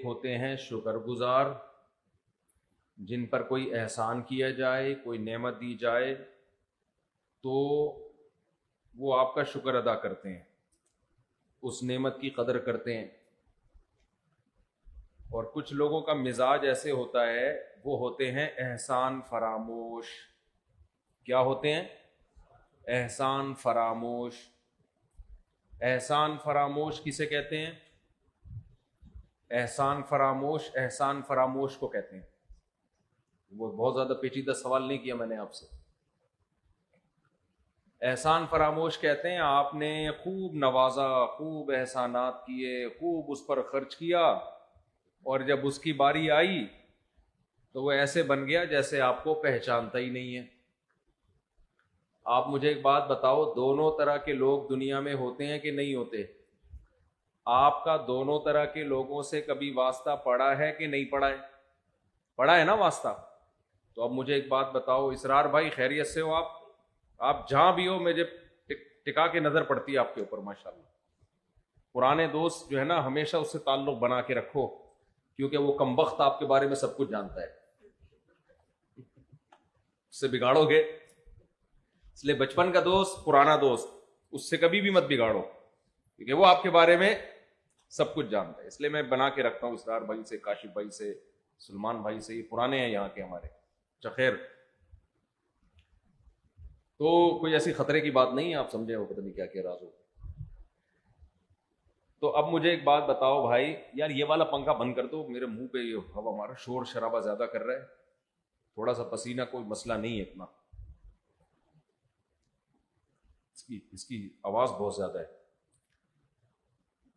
ہوتے ہیں شکر گزار، جن پر کوئی احسان کیا جائے، کوئی نعمت دی جائے تو وہ آپ کا شکر ادا کرتے ہیں، اس نعمت کی قدر کرتے ہیں۔ اور کچھ لوگوں کا مزاج ایسے ہوتا ہے، وہ ہوتے ہیں احسان فراموش۔ کیا ہوتے ہیں؟ احسان فراموش۔ احسان فراموش کسے کہتے ہیں؟ احسان فراموش کو کہتے ہیں۔ وہ بہت زیادہ پیچیدہ سوال نہیں کیا میں نے آپ سے۔ احسان فراموش کہتے ہیں آپ نے خوب نوازا، خوب احسانات کیے، خوب اس پر خرچ کیا، اور جب اس کی باری آئی تو وہ ایسے بن گیا جیسے آپ کو پہچانتا ہی نہیں ہے۔ آپ مجھے ایک بات بتاؤ، دونوں طرح کے لوگ دنیا میں ہوتے ہیں کہ نہیں ہوتے؟ آپ کا دونوں طرح کے لوگوں سے کبھی واسطہ پڑا ہے کہ نہیں پڑا ہے؟ پڑا ہے نا واسطہ؟ تو اب مجھے ایک بات بتاؤ، اسرار بھائی خیریت سے ہو آپ جہاں بھی ہو مجھے ٹکا کے نظر پڑتی ہے آپ کے اوپر ماشاءاللہ۔ پرانے دوست جو ہے نا ہمیشہ اس سے تعلق بنا کے رکھو، کیونکہ وہ کمبخت آپ کے بارے میں سب کچھ جانتا ہے، اس سے بگاڑو گے۔ اس لیے بچپن کا دوست، پرانا دوست، اس سے کبھی بھی مت بگاڑو، کیونکہ وہ آپ کے بارے میں سب کچھ جانتا ہے۔ اس لیے میں بنا کے رکھتا ہوں اسرار بھائی سے، کاشف بھائی سے، سلمان بھائی سے، یہ پرانے ہیں یہاں کے ہمارے۔ خیر، تو کوئی ایسی خطرے کی بات نہیں ہے، آپ سمجھے ہو، پتہ نہیں کیا کہہ رہا ہو۔ تو اب مجھے ایک بات بتاؤ بھائی، یار یہ والا پنکھا بند کر دو، میرے منہ پہ یہ ہوا ہمارا شور شرابہ زیادہ کر رہا ہے، تھوڑا سا پسینہ کوئی مسئلہ نہیں ہے اتنا، اس کی آواز بہت زیادہ ہے۔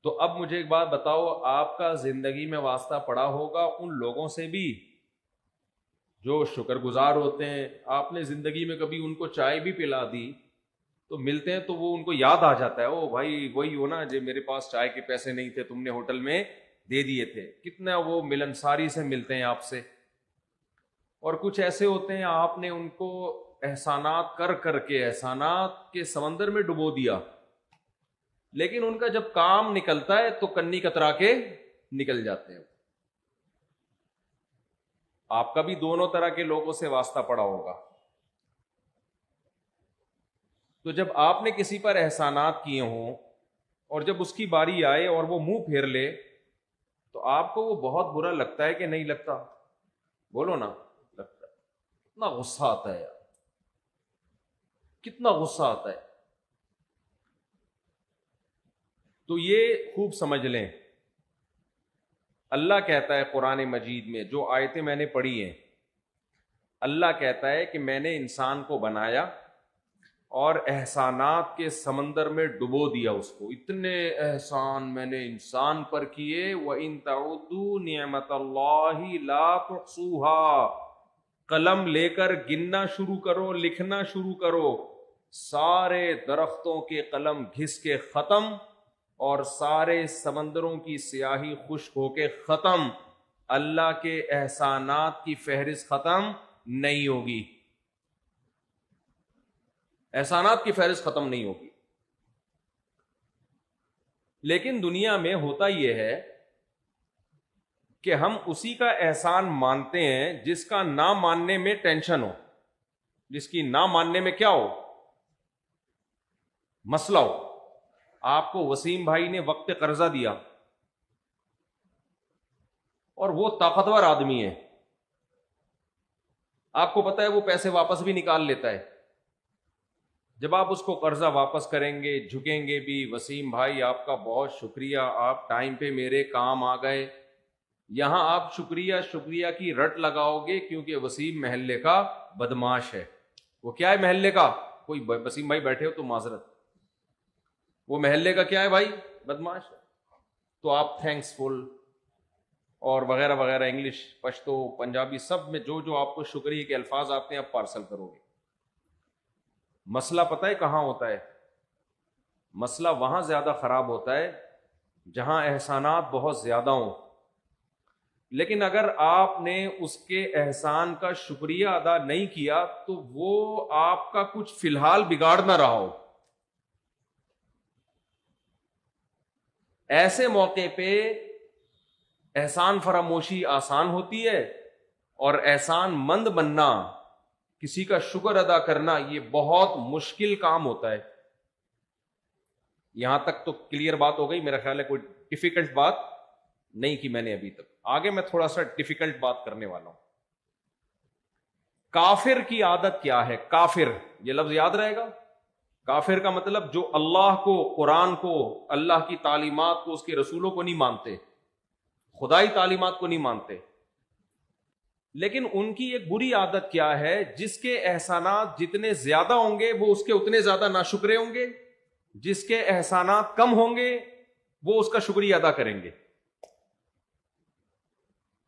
تو اب مجھے ایک بات بتاؤ، آپ کا زندگی میں واسطہ پڑا ہوگا ان لوگوں سے بھی جو شکر گزار ہوتے ہیں۔ آپ نے زندگی میں کبھی ان کو چائے بھی پلا دی تو ملتے ہیں تو وہ ان کو یاد آ جاتا ہے، او بھائی وہی ہو نا جو میرے پاس چائے کے پیسے نہیں تھے، تم نے ہوٹل میں دے دیے تھے۔ کتنا وہ ملنساری سے ملتے ہیں آپ سے۔ اور کچھ ایسے ہوتے ہیں آپ نے ان کو احسانات کر کر کے احسانات کے سمندر میں ڈبو دیا، لیکن ان کا جب کام نکلتا ہے تو کنی کترا کے نکل جاتے ہیں۔ آپ کا بھی دونوں طرح کے لوگوں سے واسطہ پڑا ہوگا۔ تو جب آپ نے کسی پر احسانات کیے ہوں اور جب اس کی باری آئے اور وہ منہ پھیر لے تو آپ کو وہ بہت برا لگتا ہے کہ نہیں لگتا؟ بولو نا، لگتا ہے۔ کتنا غصہ آتا ہے یار، کتنا غصہ آتا ہے۔ تو یہ خوب سمجھ لیں، اللہ کہتا ہے قرآن مجید میں، جو آیتیں میں نے پڑھی ہیں، اللہ کہتا ہے کہ میں نے انسان کو بنایا اور احسانات کے سمندر میں ڈبو دیا اس کو۔ اتنے احسان میں نے انسان پر کیے، وَإِن تَعُدُّوا نِعْمَةَ اللَّهِ لَا تُحْصُوهَا، قلم لے کر گننا شروع کرو، لکھنا شروع کرو، سارے درختوں کے قلم گھس کے ختم اور سارے سمندروں کی سیاہی خشک ہو کے ختم، اللہ کے احسانات کی فہرست ختم نہیں ہوگی، احسانات کی فہرست ختم نہیں ہوگی۔ لیکن دنیا میں ہوتا یہ ہے کہ ہم اسی کا احسان مانتے ہیں جس کا نہ ماننے میں ٹینشن ہو، جس کی نہ ماننے میں کیا ہو، مسئلہ ہو۔ آپ کو وسیم بھائی نے وقت قرضہ دیا اور وہ طاقتور آدمی ہے، آپ کو پتہ ہے وہ پیسے واپس بھی نکال لیتا ہے۔ جب آپ اس کو قرضہ واپس کریں گے، جھکیں گے بھی، وسیم بھائی آپ کا بہت شکریہ، آپ ٹائم پہ میرے کام آ گئے، یہاں آپ شکریہ کی رٹ لگاؤ گے، کیونکہ وسیم محلے کا بدماش ہے۔ وہ کیا ہے محلے کا؟ کوئی وسیم بھائی بیٹھے ہو تو معذرت، وہ محلے کا کیا ہے بھائی؟ بدماش ہے۔ تو آپ تھینکس فل اور وغیرہ وغیرہ، انگلش، پشتو، پنجابی، سب میں جو جو آپ کو شکریہ کے الفاظ آتے ہیں آپ پارسل کرو گے۔ مسئلہ پتہ ہے کہاں ہوتا ہے؟ مسئلہ وہاں زیادہ خراب ہوتا ہے جہاں احسانات بہت زیادہ ہوں، لیکن اگر آپ نے اس کے احسان کا شکریہ ادا نہیں کیا تو وہ آپ کا کچھ فی الحال بگاڑ نہ رہا ہو۔ ایسے موقع پہ احسان فراموشی آسان ہوتی ہے، اور احسان مند بننا، کسی کا شکر ادا کرنا، یہ بہت مشکل کام ہوتا ہے۔ یہاں تک تو کلیئر بات ہو گئی، میرا خیال ہے کوئی ڈیفیکلٹ بات نہیں کی میں نے ابھی تک۔ آگے میں تھوڑا سا ڈیفیکلٹ بات کرنے والا ہوں۔ کافر کی عادت کیا ہے؟ کافر، یہ لفظ یاد رہے گا۔ کافر کا مطلب جو اللہ کو، قرآن کو، اللہ کی تعلیمات کو، اس کے رسولوں کو نہیں مانتے، خدائی تعلیمات کو نہیں مانتے۔ لیکن ان کی ایک بری عادت کیا ہے؟ جس کے احسانات جتنے زیادہ ہوں گے وہ اس کے اتنے زیادہ ناشکرے ہوں گے، جس کے احسانات کم ہوں گے وہ اس کا شکریہ ادا کریں گے۔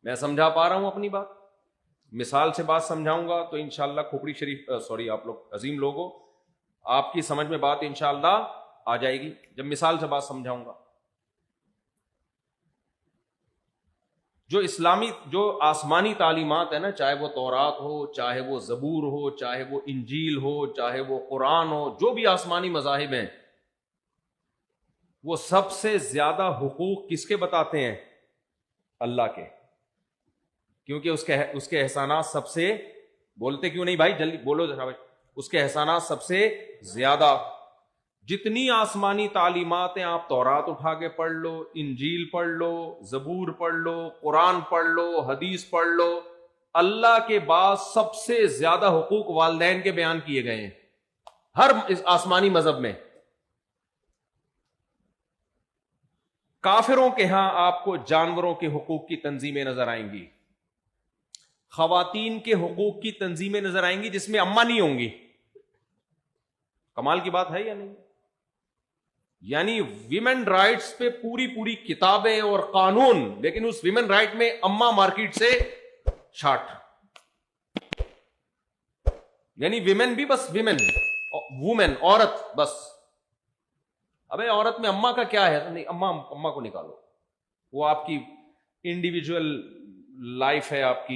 میں سمجھا پا رہا ہوں اپنی بات؟ مثال سے بات سمجھاؤں گا تو انشاءاللہ کھوپڑی شریف آپ لوگ عظیم لوگوں، آپ کی سمجھ میں بات انشاءاللہ آ جائے گی جب مثال سے بات سمجھاؤں گا۔ جو آسمانی تعلیمات ہے نا، چاہے وہ تورات ہو، چاہے وہ زبور ہو، چاہے وہ انجیل ہو، چاہے وہ قرآن ہو، جو بھی آسمانی مذاہب ہیں، وہ سب سے زیادہ حقوق کس کے بتاتے ہیں؟ اللہ کے، کیونکہ اس کے احسانات سب سے، بولتے کیوں نہیں بھائی جلدی بولو ذرا بھائی، اس کے احسانات سب سے زیادہ۔ جتنی آسمانی تعلیمات ہیں، آپ تورات اٹھا کے پڑھ لو، انجیل پڑھ لو، زبور پڑھ لو، قرآن پڑھ لو، حدیث پڑھ لو، اللہ کے بعد سب سے زیادہ حقوق والدین کے بیان کیے گئے ہیں ہر اس آسمانی مذہب میں۔ کافروں کے ہاں آپ کو جانوروں کے حقوق کی تنظیمیں نظر آئیں گی، خواتین کے حقوق کی تنظیمیں نظر آئیں گی جس میں اماں نہیں ہوں گی۔ کمال کی بات ہے یا نہیں؟ یعنی ویمن رائٹس پہ پوری کتابیں اور قانون، لیکن اس ویمن رائٹ میں اماں مارکیٹ سے شارٹ، یعنی ویمن بھی بس وومن، عورت بس۔ ابے عورت میں اماں کا کیا ہے؟ نہیں، اماں کو نکالو، وہ آپ کی انڈیویجول لائف ہے، آپ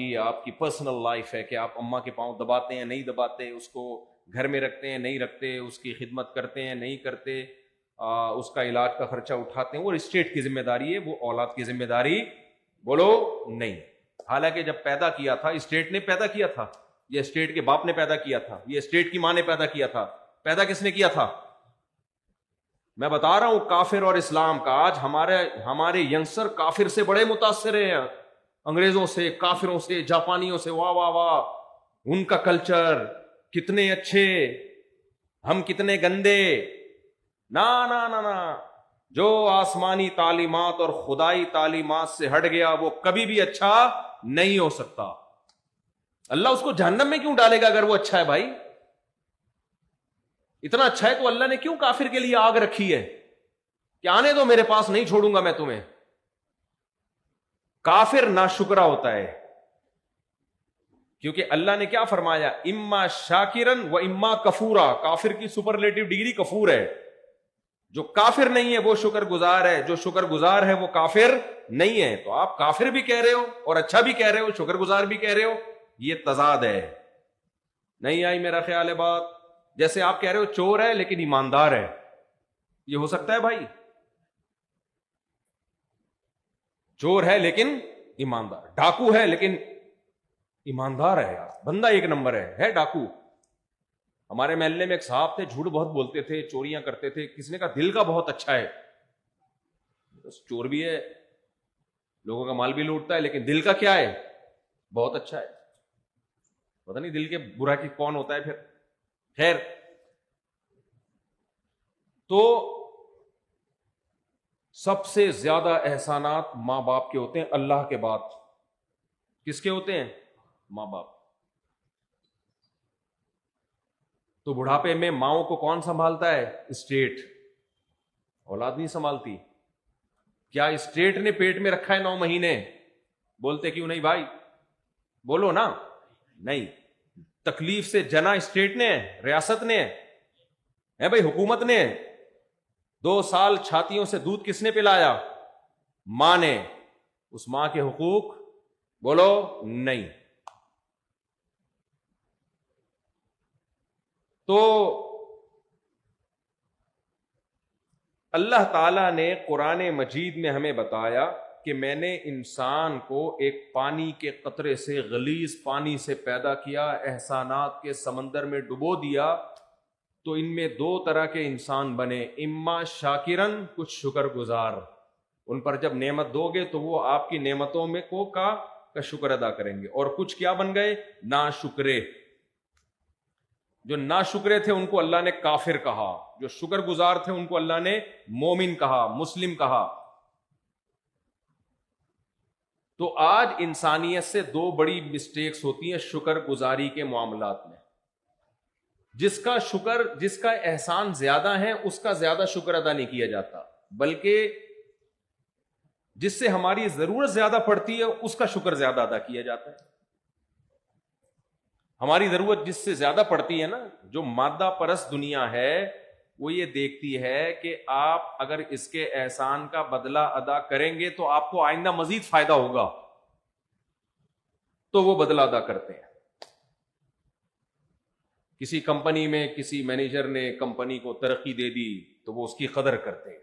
کی پرسنل لائف ہے کہ آپ اماں کے پاؤں دباتے ہیں نہیں دباتے، اس کو گھر میں رکھتے ہیں نہیں رکھتے، اس کی خدمت کرتے ہیں نہیں کرتے، اس کا علاج کا خرچہ اٹھاتے ہیں، وہ اسٹیٹ کی ذمہ داری ہے، وہ اولاد کی ذمہ داری بولو نہیں۔ حالانکہ جب پیدا کیا تھا اسٹیٹ نے پیدا کیا تھا، یہ اسٹیٹ کے باپ نے پیدا کیا تھا، یہ اسٹیٹ کی ماں نے پیدا کیا تھا، پیدا کس نے کیا تھا؟ میں بتا رہا ہوں کافر اور اسلام کا۔ آج ہمارے ینگسٹر کافر سے بڑے متاثر ہیں، انگریزوں سے، کافروں سے، جاپانیوں سے، واہ واہ واہ، ان کا کلچر کتنے اچھے، ہم کتنے گندے۔ نا نا نا نا، جو آسمانی تعلیمات اور خدائی تعلیمات سے ہٹ گیا وہ کبھی بھی اچھا نہیں ہو سکتا۔ اللہ اس کو جہنم میں کیوں ڈالے گا اگر وہ اچھا ہے؟ بھائی اتنا اچھا ہے تو اللہ نے کیوں کافر کے لیے آگ رکھی ہے کہ آنے دو میرے پاس، نہیں چھوڑوں گا میں تمہیں۔ کافر ناشکرا ہوتا ہے، کیونکہ اللہ نے کیا فرمایا؟ اما شاکرن و اما کفورا۔ کافر کی سپرلیٹو ڈگری کفور ہے، جو کافر نہیں ہے وہ شکر گزار ہے، جو شکر گزار ہے وہ کافر نہیں ہے۔ تو آپ کافر بھی کہہ رہے ہو اور اچھا بھی کہہ رہے ہو، شکر گزار بھی کہہ رہے ہو، یہ تضاد ہے۔ نہیں آئی میرا خیال ہے بات؟ جیسے آپ کہہ رہے ہو چور ہے لیکن ایماندار ہے، یہ ہو سکتا ہے بھائی؟ چور ہے لیکن ایماندار، ڈاکو ہے لیکن ایماندار ہے، یار بندہ ایک نمبر ہے ڈاکو۔ ہمارے محلے میں ایک صاحب تھے، جھوٹ بہت بولتے تھے، چوریاں کرتے تھے، کسی نے کہا دل کا بہت اچھا ہے، بس چور بھی ہے، لوگوں کا مال بھی لوٹتا ہے، لیکن دل کا کیا ہے؟ بہت اچھا ہے۔ پتہ نہیں دل کے برا کی کون ہوتا ہے پھر۔ خیر، تو سب سے زیادہ احسانات ماں باپ کے ہوتے ہیں، اللہ کے بعد کس کے ہوتے ہیں؟ ماں باپ۔ تو بڑھاپے میں ماؤں کو کون سنبھالتا ہے؟ اسٹیٹ، اولاد نہیں سنبھالتی۔ کیا اسٹیٹ نے پیٹ میں رکھا ہے 9 مہینے؟ بولتے کیوں نہیں بھائی؟ بولو نا۔ نہیں، تکلیف سے جنا اسٹیٹ نے، ریاست نے ہے بھائی، حکومت نے۔ 2 سال چھاتیوں سے دودھ کس نے پلایا؟ ماں نے۔ اس ماں کے حقوق بولو نہیں۔ تو اللہ تعالی نے قرآن مجید میں ہمیں بتایا کہ میں نے انسان کو ایک پانی کے قطرے سے، غلیظ پانی سے پیدا کیا، احسانات کے سمندر میں ڈبو دیا، تو ان میں دو طرح کے انسان بنے، اما شاکرن، کچھ شکر گزار، ان پر جب نعمت دو گے تو وہ آپ کی نعمتوں میں کا شکر ادا کریں گے، اور کچھ کیا بن گئے؟ ناشکرے۔ جو ناشکرے تھے ان کو اللہ نے کافر کہا، جو شکر گزار تھے ان کو اللہ نے مومن کہا، مسلم کہا۔ تو آج انسانیت سے دو بڑی مسٹیکس ہوتی ہیں شکر گزاری کے معاملات میں۔ جس کا احسان زیادہ ہے اس کا زیادہ شکر ادا نہیں کیا جاتا، بلکہ جس سے ہماری ضرورت زیادہ پڑتی ہے اس کا شکر زیادہ ادا کیا جاتا ہے۔ ہماری ضرورت جس سے زیادہ پڑتی ہے نا، جو مادہ پرست دنیا ہے، وہ یہ دیکھتی ہے کہ آپ اگر اس کے احسان کا بدلہ ادا کریں گے تو آپ کو آئندہ مزید فائدہ ہوگا، تو وہ بدلہ ادا کرتے ہیں۔ کسی کمپنی میں کسی مینیجر نے کمپنی کو ترقی دے دی تو وہ اس کی قدر کرتے ہیں،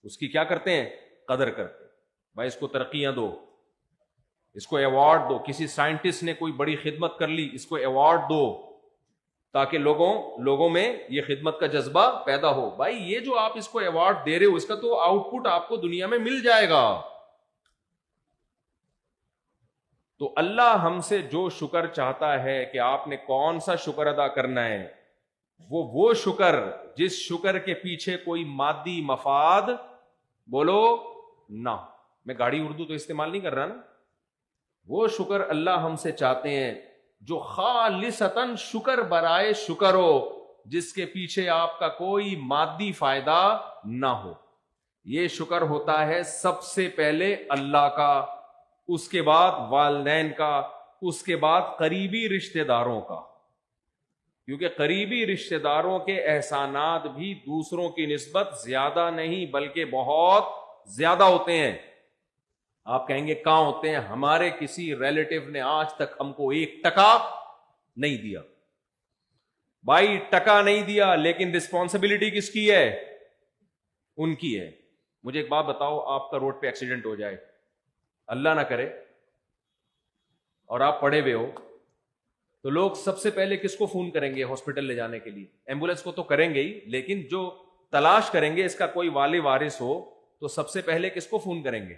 اس کی کیا کرتے ہیں؟ قدر کرتے ہیں۔ بھائی اس کو ترقیاں دو، اس کو ایوارڈ دو، کسی سائنٹسٹ نے کوئی بڑی خدمت کر لی، اس کو ایوارڈ دو، تاکہ لوگوں میں یہ خدمت کا جذبہ پیدا ہو۔ بھائی یہ جو آپ اس کو ایوارڈ دے رہے ہو، اس کا تو آؤٹ پٹ آپ کو دنیا میں مل جائے گا۔ تو اللہ ہم سے جو شکر چاہتا ہے کہ آپ نے کون سا شکر ادا کرنا ہے، وہ شکر جس شکر کے پیچھے کوئی مادی مفاد بولو نہ، میں گاڑی اردو تو استعمال نہیں کر رہا نا، وہ شکر اللہ ہم سے چاہتے ہیں جو خالصتاً شکر برائے شکر ہو، جس کے پیچھے آپ کا کوئی مادی فائدہ نہ ہو۔ یہ شکر ہوتا ہے سب سے پہلے اللہ کا، اس کے بعد والدین کا، اس کے بعد قریبی رشتہ داروں کا، کیونکہ قریبی رشتہ داروں کے احسانات بھی دوسروں کی نسبت زیادہ نہیں بلکہ بہت زیادہ ہوتے ہیں۔ آپ کہیں گے کہاں ہوتے ہیں؟ ہمارے کسی ریلیٹو نے آج تک ہم کو 1 ٹکا نہیں دیا۔ بھائی ٹکا نہیں دیا، لیکن رسپانسبلٹی کس کی ہے؟ ان کی ہے۔ مجھے ایک بات بتاؤ، آپ کا روڈ پہ ایکسیڈنٹ ہو جائے، اللہ نہ کرے، اور آپ پڑے ہوئے ہو، تو لوگ سب سے پہلے کس کو فون کریں گے ہاسپٹل لے جانے کے لیے؟ ایمبولینس کو تو کریں گے ہی، لیکن جو تلاش کریں گے اس کا کوئی والی وارث ہو تو سب سے پہلے کس کو فون کریں گے؟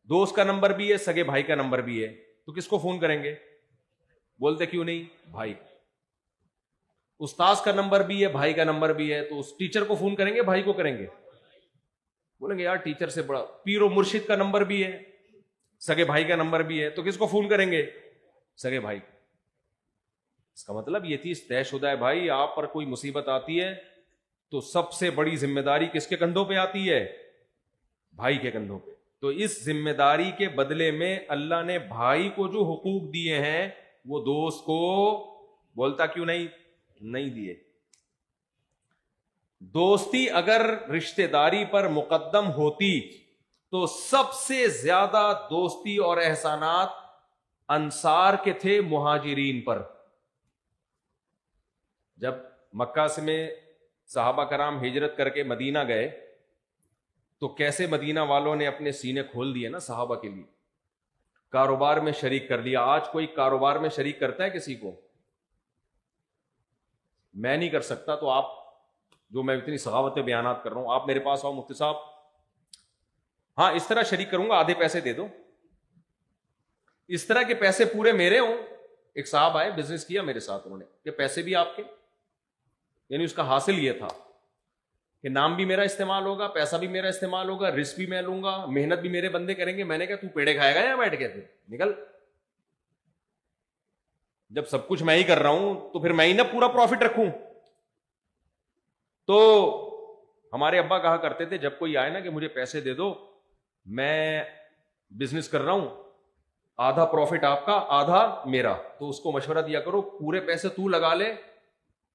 دوست کا نمبر بھی ہے، سگے بھائی کا نمبر بھی ہے، تو کس کو فون کریں گے؟ بولتے کیوں نہیں؟ بھائی۔ استاذ کا نمبر بھی ہے، بھائی کا نمبر بھی ہے، تو اس ٹیچر کو فون کریں گے، بھائی کو کریں گے؟ بولیں گے یار ٹیچر سے بڑا۔ پیر و مرشد کا نمبر بھی ہے، سگے بھائی کا نمبر بھی ہے، تو کس کو فون کریں گے؟ سگے بھائی کو۔ اس کا مطلب یہ چیز طے شدہ ہے بھائی، آپ پر کوئی مصیبت آتی ہے تو سب سے بڑی ذمہ داری کس کے کندھوں پہ آتی ہے؟ بھائی کے کندھوں پہ۔ تو اس ذمہ داری کے بدلے میں اللہ نے بھائی کو جو حقوق دیے ہیں وہ دوست کو بولتا کیوں نہیں دیے۔ دوستی اگر رشتہ داری پر مقدم ہوتی تو سب سے زیادہ دوستی اور احسانات انصار کے تھے مہاجرین پر۔ جب مکہ سے میں صحابہ کرام ہجرت کر کے مدینہ گئے تو کیسے مدینہ والوں نے اپنے سینے کھول دیے نا صحابہ کے لیے، کاروبار میں شریک کر لیا۔ آج کوئی کاروبار میں شریک کرتا ہے کسی کو؟ میں نہیں کر سکتا، تو آپ جو میں اتنی سخاوت بیانات کر رہا ہوں، آپ میرے پاس آؤ مفتی صاحب، ہاں اس طرح شریک کروں گا، آدھے پیسے دے دو، اس طرح کے پیسے پورے میرے ہوں۔ ایک صاحب آئے، بزنس کیا میرے ساتھ انہوں نے، کہ پیسے بھی آپ کے، یعنی اس کا حاصل یہ تھا کہ نام بھی میرا استعمال ہوگا، پیسہ بھی میرا استعمال ہوگا، رسک بھی میں لوں گا، محنت بھی میرے بندے کریں گے۔ میں نے کہا تو پیڑے کھائے گا یا بیٹھ کے؟ پھر نکل، جب سب کچھ میں ہی کر رہا ہوں تو پھر میں ہی نہ پورا پروفٹ رکھوں۔ تو ہمارے ابا کہا کرتے تھے جب کوئی آئے نا کہ مجھے پیسے دے دو، میں بزنس کر رہا ہوں، آدھا پروفٹ آپ کا آدھا میرا، تو اس کو مشورہ دیا کرو پورے پیسے تو لگا لے،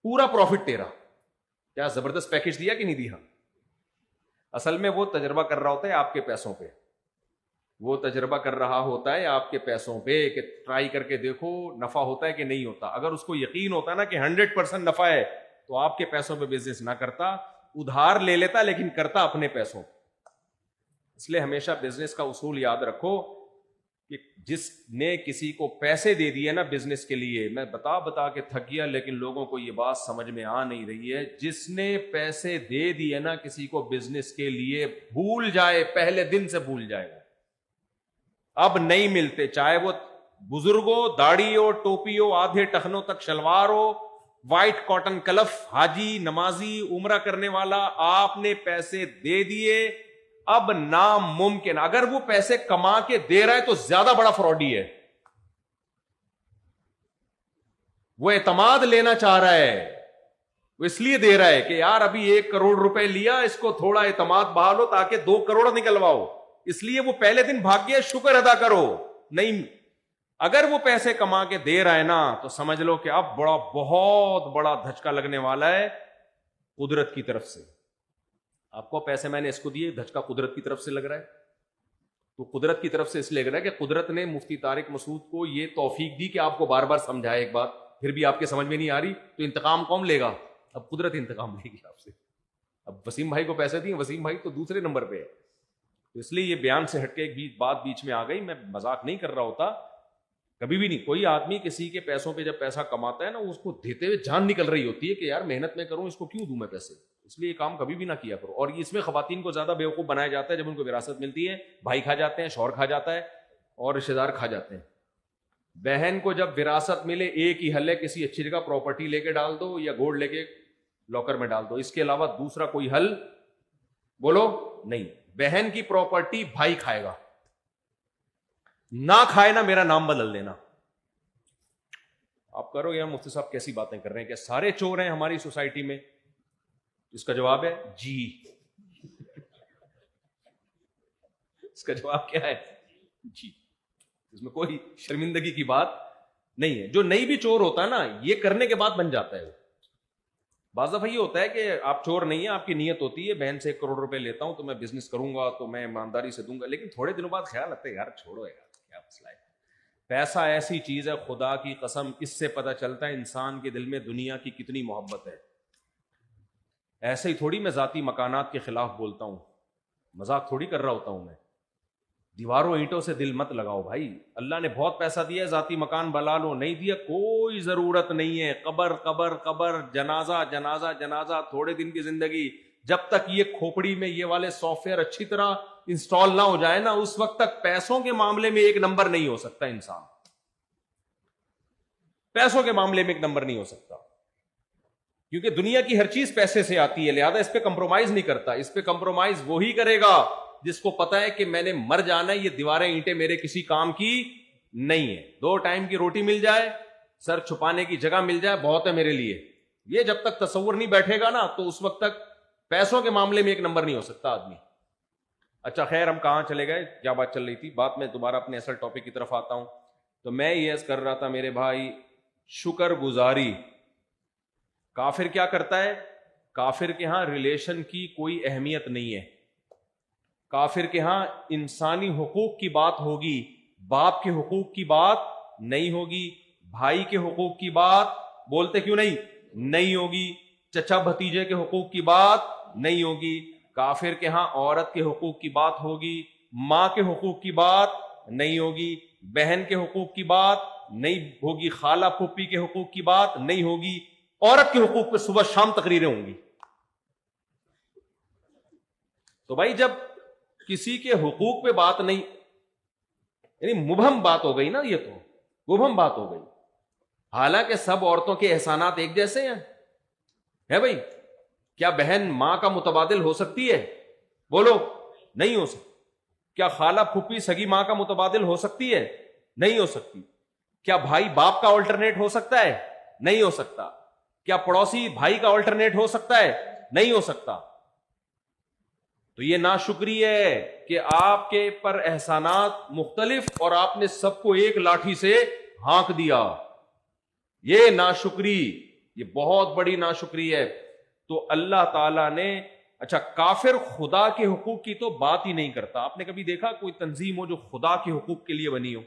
پورا پروفٹ تیرا۔ کیا زبردست پیکج دیا کہ نہیں دیا؟ اصل میں وہ تجربہ کر رہا ہوتا ہے آپ کے پیسوں پہ، وہ تجربہ کر رہا ہوتا ہے آپ کے پیسوں پہ کہ ٹرائی کر کے دیکھو نفع ہوتا ہے کہ نہیں ہوتا۔ اگر اس کو یقین ہوتا نا کہ 100% نفع ہے تو آپ کے پیسوں پہ بزنس نہ کرتا، ادھار لے لیتا لیکن کرتا اپنے پیسوں۔ اس لیے ہمیشہ بزنس کا اصول یاد رکھو کہ جس نے کسی کو پیسے دے دیے نا بزنس کے لیے، میں بتا کے تھک گیا لیکن لوگوں کو یہ بات سمجھ میں آ نہیں رہی ہے، جس نے پیسے دے دیے نا کسی کو بزنس کے لیے، بھول جائے، پہلے دن سے بھول جائے گا، اب نہیں ملتے، چاہے وہ بزرگ ہو، داڑھی ہو، ٹوپی ہو، آدھے ٹخنوں تک شلوار ہو، وائٹ کاٹن کلف، حاجی، نمازی، عمرہ کرنے والا، آپ نے پیسے دے دیے، اب ناممکن، اگر وہ پیسے کما کے دے رہا ہے تو زیادہ بڑا فراڈی ہے، وہ اعتماد لینا چاہ رہا ہے، وہ اس لیے دے رہا ہے کہ یار ابھی 1 کروڑ روپے لیا، اس کو تھوڑا اعتماد بحالو تاکہ 2 کروڑ نکلواؤ، اس لیے وہ پہلے دن بھاگ گیا، شکر ادا کرو. نہیں، اگر وہ پیسے کما کے دے رہا ہے نا تو سمجھ لو کہ اب بہت بڑا دھچکا لگنے والا ہے قدرت کی طرف سے. آپ کو پیسے میں نے اس کو دیے، دھچکا قدرت کی طرف سے لگ رہا ہے. تو قدرت کی طرف سے اس لیے لگ رہا ہے کہ قدرت نے مفتی طارق مسعود کو یہ توفیق دی کہ آپ کو بار بار سمجھائے ایک بات، پھر بھی آپ کے سمجھ میں نہیں آ رہی، تو انتقام کون لے گا؟ اب قدرت انتقام لے گی آپ سے. اب وسیم بھائی کو پیسے دیے، وسیم بھائی تو دوسرے نمبر پہ ہے. تو اس لیے یہ بیان سے ہٹ کے ایک بات بیچ میں آ گئی، میں مذاق نہیں کر رہا ہوتا کبھی بھی نہیں. کوئی آدمی کسی کے پیسوں پہ جب پیسہ کماتا ہے نا، اس کو دیتے ہوئے جان نکل رہی ہوتی ہے کہ یار محنت میں کروں، اس کو کیوں دوں میں پیسے. اس لیے یہ کام کبھی بھی نہ کیا کرو. اور اس میں خواتین کو زیادہ بیوقوف بنایا جاتا ہے جب ان کو وراثت ملتی ہے، بھائی کھا جاتے ہیں، شوہر کھا جاتا ہے اور رشتے دار کھا جاتے ہیں. بہن کو جب وراثت ملے، ایک ہی حل ہے، کسی اچھی جگہ پراپرٹی لے کے ڈال دو یا گولڈ لے کے لاکر میں ڈال دو، اس کے علاوہ دوسرا کوئی حل بولو نہیں. بہن کی پراپرٹی بھائی کھائے گا، نہ کھائے نا میرا نام بدل دینا. آپ کرو یا مفتی صاحب کیسی باتیں کر رہے ہیں کہ سارے چور ہیں ہماری سوسائٹی میں؟ اس کا جواب ہے جی. اس کا جواب کیا ہے؟ جی. اس میں کوئی شرمندگی کی بات نہیں ہے. جو نہیں بھی چور ہوتا ہے نا، یہ کرنے کے بعد بن جاتا ہے. بعض دفعہ یہ ہوتا ہے کہ آپ چور نہیں ہیں، آپ کی نیت ہوتی ہے بہن سے 1 کروڑ روپے لیتا ہوں تو میں بزنس کروں گا تو میں ایمانداری سے دوں گا، لیکن تھوڑے دنوں بعد خیال آتا ہے یار چھوڑو یار کیا مسئلہ ہے. پیسہ ایسی چیز ہے، خدا کی قسم، اس سے پتہ چلتا ہے انسان کے دل میں دنیا کی کتنی محبت ہے. ایسے ہی تھوڑی میں ذاتی مکانات کے خلاف بولتا ہوں، مذاق تھوڑی کر رہا ہوتا ہوں میں. دیواروں اینٹوں سے دل مت لگاؤ بھائی. اللہ نے بہت پیسہ دیا ہے، ذاتی مکان بنا لو، نہیں دیا کوئی ضرورت نہیں ہے. قبر قبر قبر، جنازہ جنازہ جنازہ، تھوڑے دن کی زندگی. جب تک یہ کھوپڑی میں یہ والے سافٹ ویئر اچھی طرح انسٹال نہ ہو جائے نا، اس وقت تک پیسوں کے معاملے میں 1 نمبر نہیں ہو سکتا انسان. پیسوں کے معاملے میں 1 نمبر نہیں ہو سکتا، کیونکہ دنیا کی ہر چیز پیسے سے آتی ہے، لہذا اس پہ کمپرومائز نہیں کرتا. اس پہ کمپرومائز وہی کرے گا جس کو پتا ہے کہ میں نے مر جانا ہے، یہ دیواریں اینٹیں میرے کسی کام کی نہیں ہے. 2 ٹائم کی روٹی مل جائے، سر چھپانے کی جگہ مل جائے، بہت ہے میرے لیے. یہ جب تک تصور نہیں بیٹھے گا نا تو اس وقت تک پیسوں کے معاملے میں 1 نمبر نہیں ہو سکتا آدمی. اچھا خیر، ہم کہاں چلے گئے؟ کیا بات چل رہی تھی؟ بات میں دوبارہ اپنے اصل ٹاپک کی طرف آتا ہوں. تو میں یہ عرض کر رہا تھا میرے بھائی، شکر گزاری. کافر کیا کرتا ہے؟ کافر کے ہاں ریلیشن کی کوئی اہمیت نہیں ہے. کافر کے ہاں انسانی حقوق کی بات ہوگی، باپ کے حقوق کی بات نہیں ہوگی، بھائی کے حقوق کی بات بولتے کیوں نہیں ہوگی، چچا بھتیجے کے حقوق کی بات نہیں ہوگی. کافر کے ہاں عورت کے حقوق کی بات ہوگی، ماں کے حقوق کی بات نہیں ہوگی، بہن کے حقوق کی بات نہیں ہوگی، خالہ پھوپھی کے حقوق کی بات نہیں ہوگی. عورت کے حقوق پہ صبح شام تقریریں ہوں گی. تو بھائی جب کسی کے حقوق پہ بات نہیں، یعنی مبہم بات ہو گئی نا، یہ تو مبہم بات ہو گئی. حالانکہ سب عورتوں کے احسانات ایک جیسے ہیں. ہے بھائی، کیا بہن ماں کا متبادل ہو سکتی ہے؟ بولو نہیں ہو سکتی. کیا خالہ پھوپھی سگی ماں کا متبادل ہو سکتی ہے؟ نہیں ہو سکتی. کیا بھائی باپ کا آلٹرنیٹ ہو سکتا ہے؟ نہیں ہو سکتا. کیا پڑوسی بھائی کا آلٹرنیٹ ہو سکتا ہے؟ نہیں ہو سکتا. تو یہ ناشکری ہے کہ آپ کے پر احسانات مختلف اور آپ نے سب کو ایک لاٹھی سے ہانک دیا. یہ ناشکری، یہ بہت بڑی ناشکری ہے. تو اللہ تعالیٰ نے، اچھا کافر خدا کے حقوق کی تو بات ہی نہیں کرتا. آپ نے کبھی دیکھا کوئی تنظیم ہو جو خدا کے حقوق کے لیے بنی ہو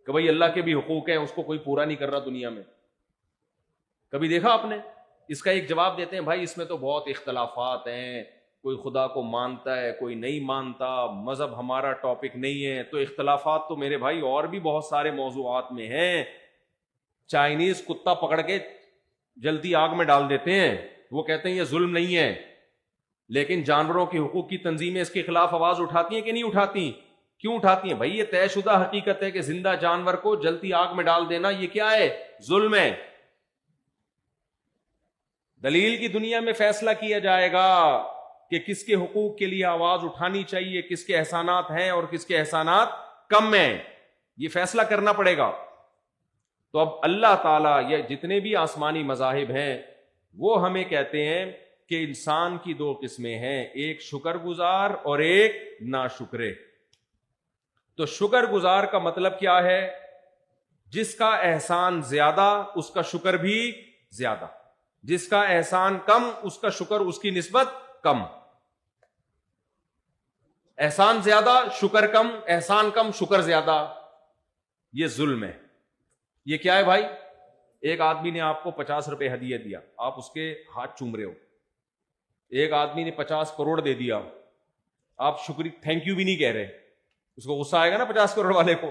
کہ بھائی اللہ کے بھی حقوق ہیں، اس کو کوئی پورا نہیں کر رہا دنیا میں؟ کبھی دیکھا آپ نے؟ اس کا ایک جواب دیتے ہیں، بھائی اس میں تو بہت اختلافات ہیں، کوئی خدا کو مانتا ہے کوئی نہیں مانتا، مذہب ہمارا ٹاپک نہیں ہے، تو اختلافات تو میرے بھائی اور بھی بہت سارے موضوعات میں ہیں۔ چائنیز کتا پکڑ کے جلتی آگ میں ڈال دیتے ہیں، وہ کہتے ہیں یہ ظلم نہیں ہے، لیکن جانوروں کے حقوق کی تنظیمیں اس کے خلاف آواز اٹھاتی ہیں کہ نہیں اٹھاتی؟ کیوں اٹھاتی ہیں بھائی؟ یہ طے شدہ حقیقت ہے کہ زندہ جانور کو جلتی آگ میں ڈال دینا یہ کیا ہے؟ ظلم ہے۔ دلیل کی دنیا میں فیصلہ کیا جائے گا کہ کس کے حقوق کے لیے آواز اٹھانی چاہیے، کس کے احسانات ہیں اور کس کے احسانات کم ہیں، یہ فیصلہ کرنا پڑے گا۔ تو اب اللہ تعالیٰ یا جتنے بھی آسمانی مذاہب ہیں وہ ہمیں کہتے ہیں کہ انسان کی دو قسمیں ہیں، ایک شکر گزار اور ایک ناشکرے۔ تو شکر گزار کا مطلب کیا ہے؟ جس کا احسان زیادہ اس کا شکر بھی زیادہ، جس کا احسان کم اس کا شکر اس کی نسبت کم۔ احسان زیادہ شکر کم، احسان کم شکر زیادہ، یہ ظلم ہے۔ یہ کیا ہے بھائی؟ ایک آدمی نے آپ کو 50 روپے ہدیہ دیا، آپ اس کے ہاتھ چوم رہے ہو۔ ایک آدمی نے 50 کروڑ دے دیا، آپ شکریہ تھینک یو بھی نہیں کہہ رہے، اس کو غصہ آئے گا نا 50 کروڑ والے کو۔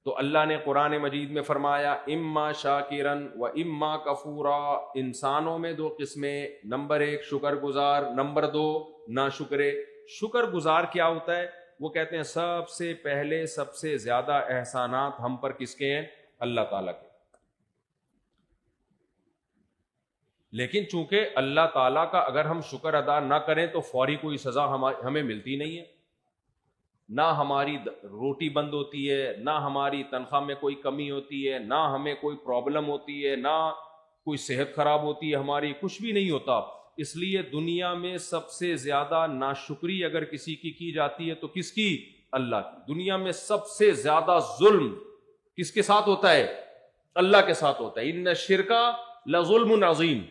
تو اللہ نے قرآن مجید میں فرمایا اما شاکرن و اما کفورا، انسانوں میں دو قسمیں، نمبر 1 شکر گزار، نمبر 2 ناشکرے۔ شکر گزار کیا ہوتا ہے؟ وہ کہتے ہیں سب سے پہلے سب سے زیادہ احسانات ہم پر کس کے ہیں؟ اللہ تعالیٰ کے۔ لیکن چونکہ اللہ تعالیٰ کا اگر ہم شکر ادا نہ کریں تو فوری کوئی سزا ہمیں ملتی نہیں ہے، نہ ہماری روٹی بند ہوتی ہے، نہ ہماری تنخواہ میں کوئی کمی ہوتی ہے، نہ ہمیں کوئی پرابلم ہوتی ہے، نہ کوئی صحت خراب ہوتی ہے ہماری، کچھ بھی نہیں ہوتا۔ اس لیے دنیا میں سب سے زیادہ ناشکری اگر کسی کی جاتی ہے تو کس کی؟ اللہ کی۔ دنیا میں سب سے زیادہ ظلم کس کے ساتھ ہوتا ہے؟ اللہ کے ساتھ ہوتا ہے۔ ان الشرک لظلم عظیم،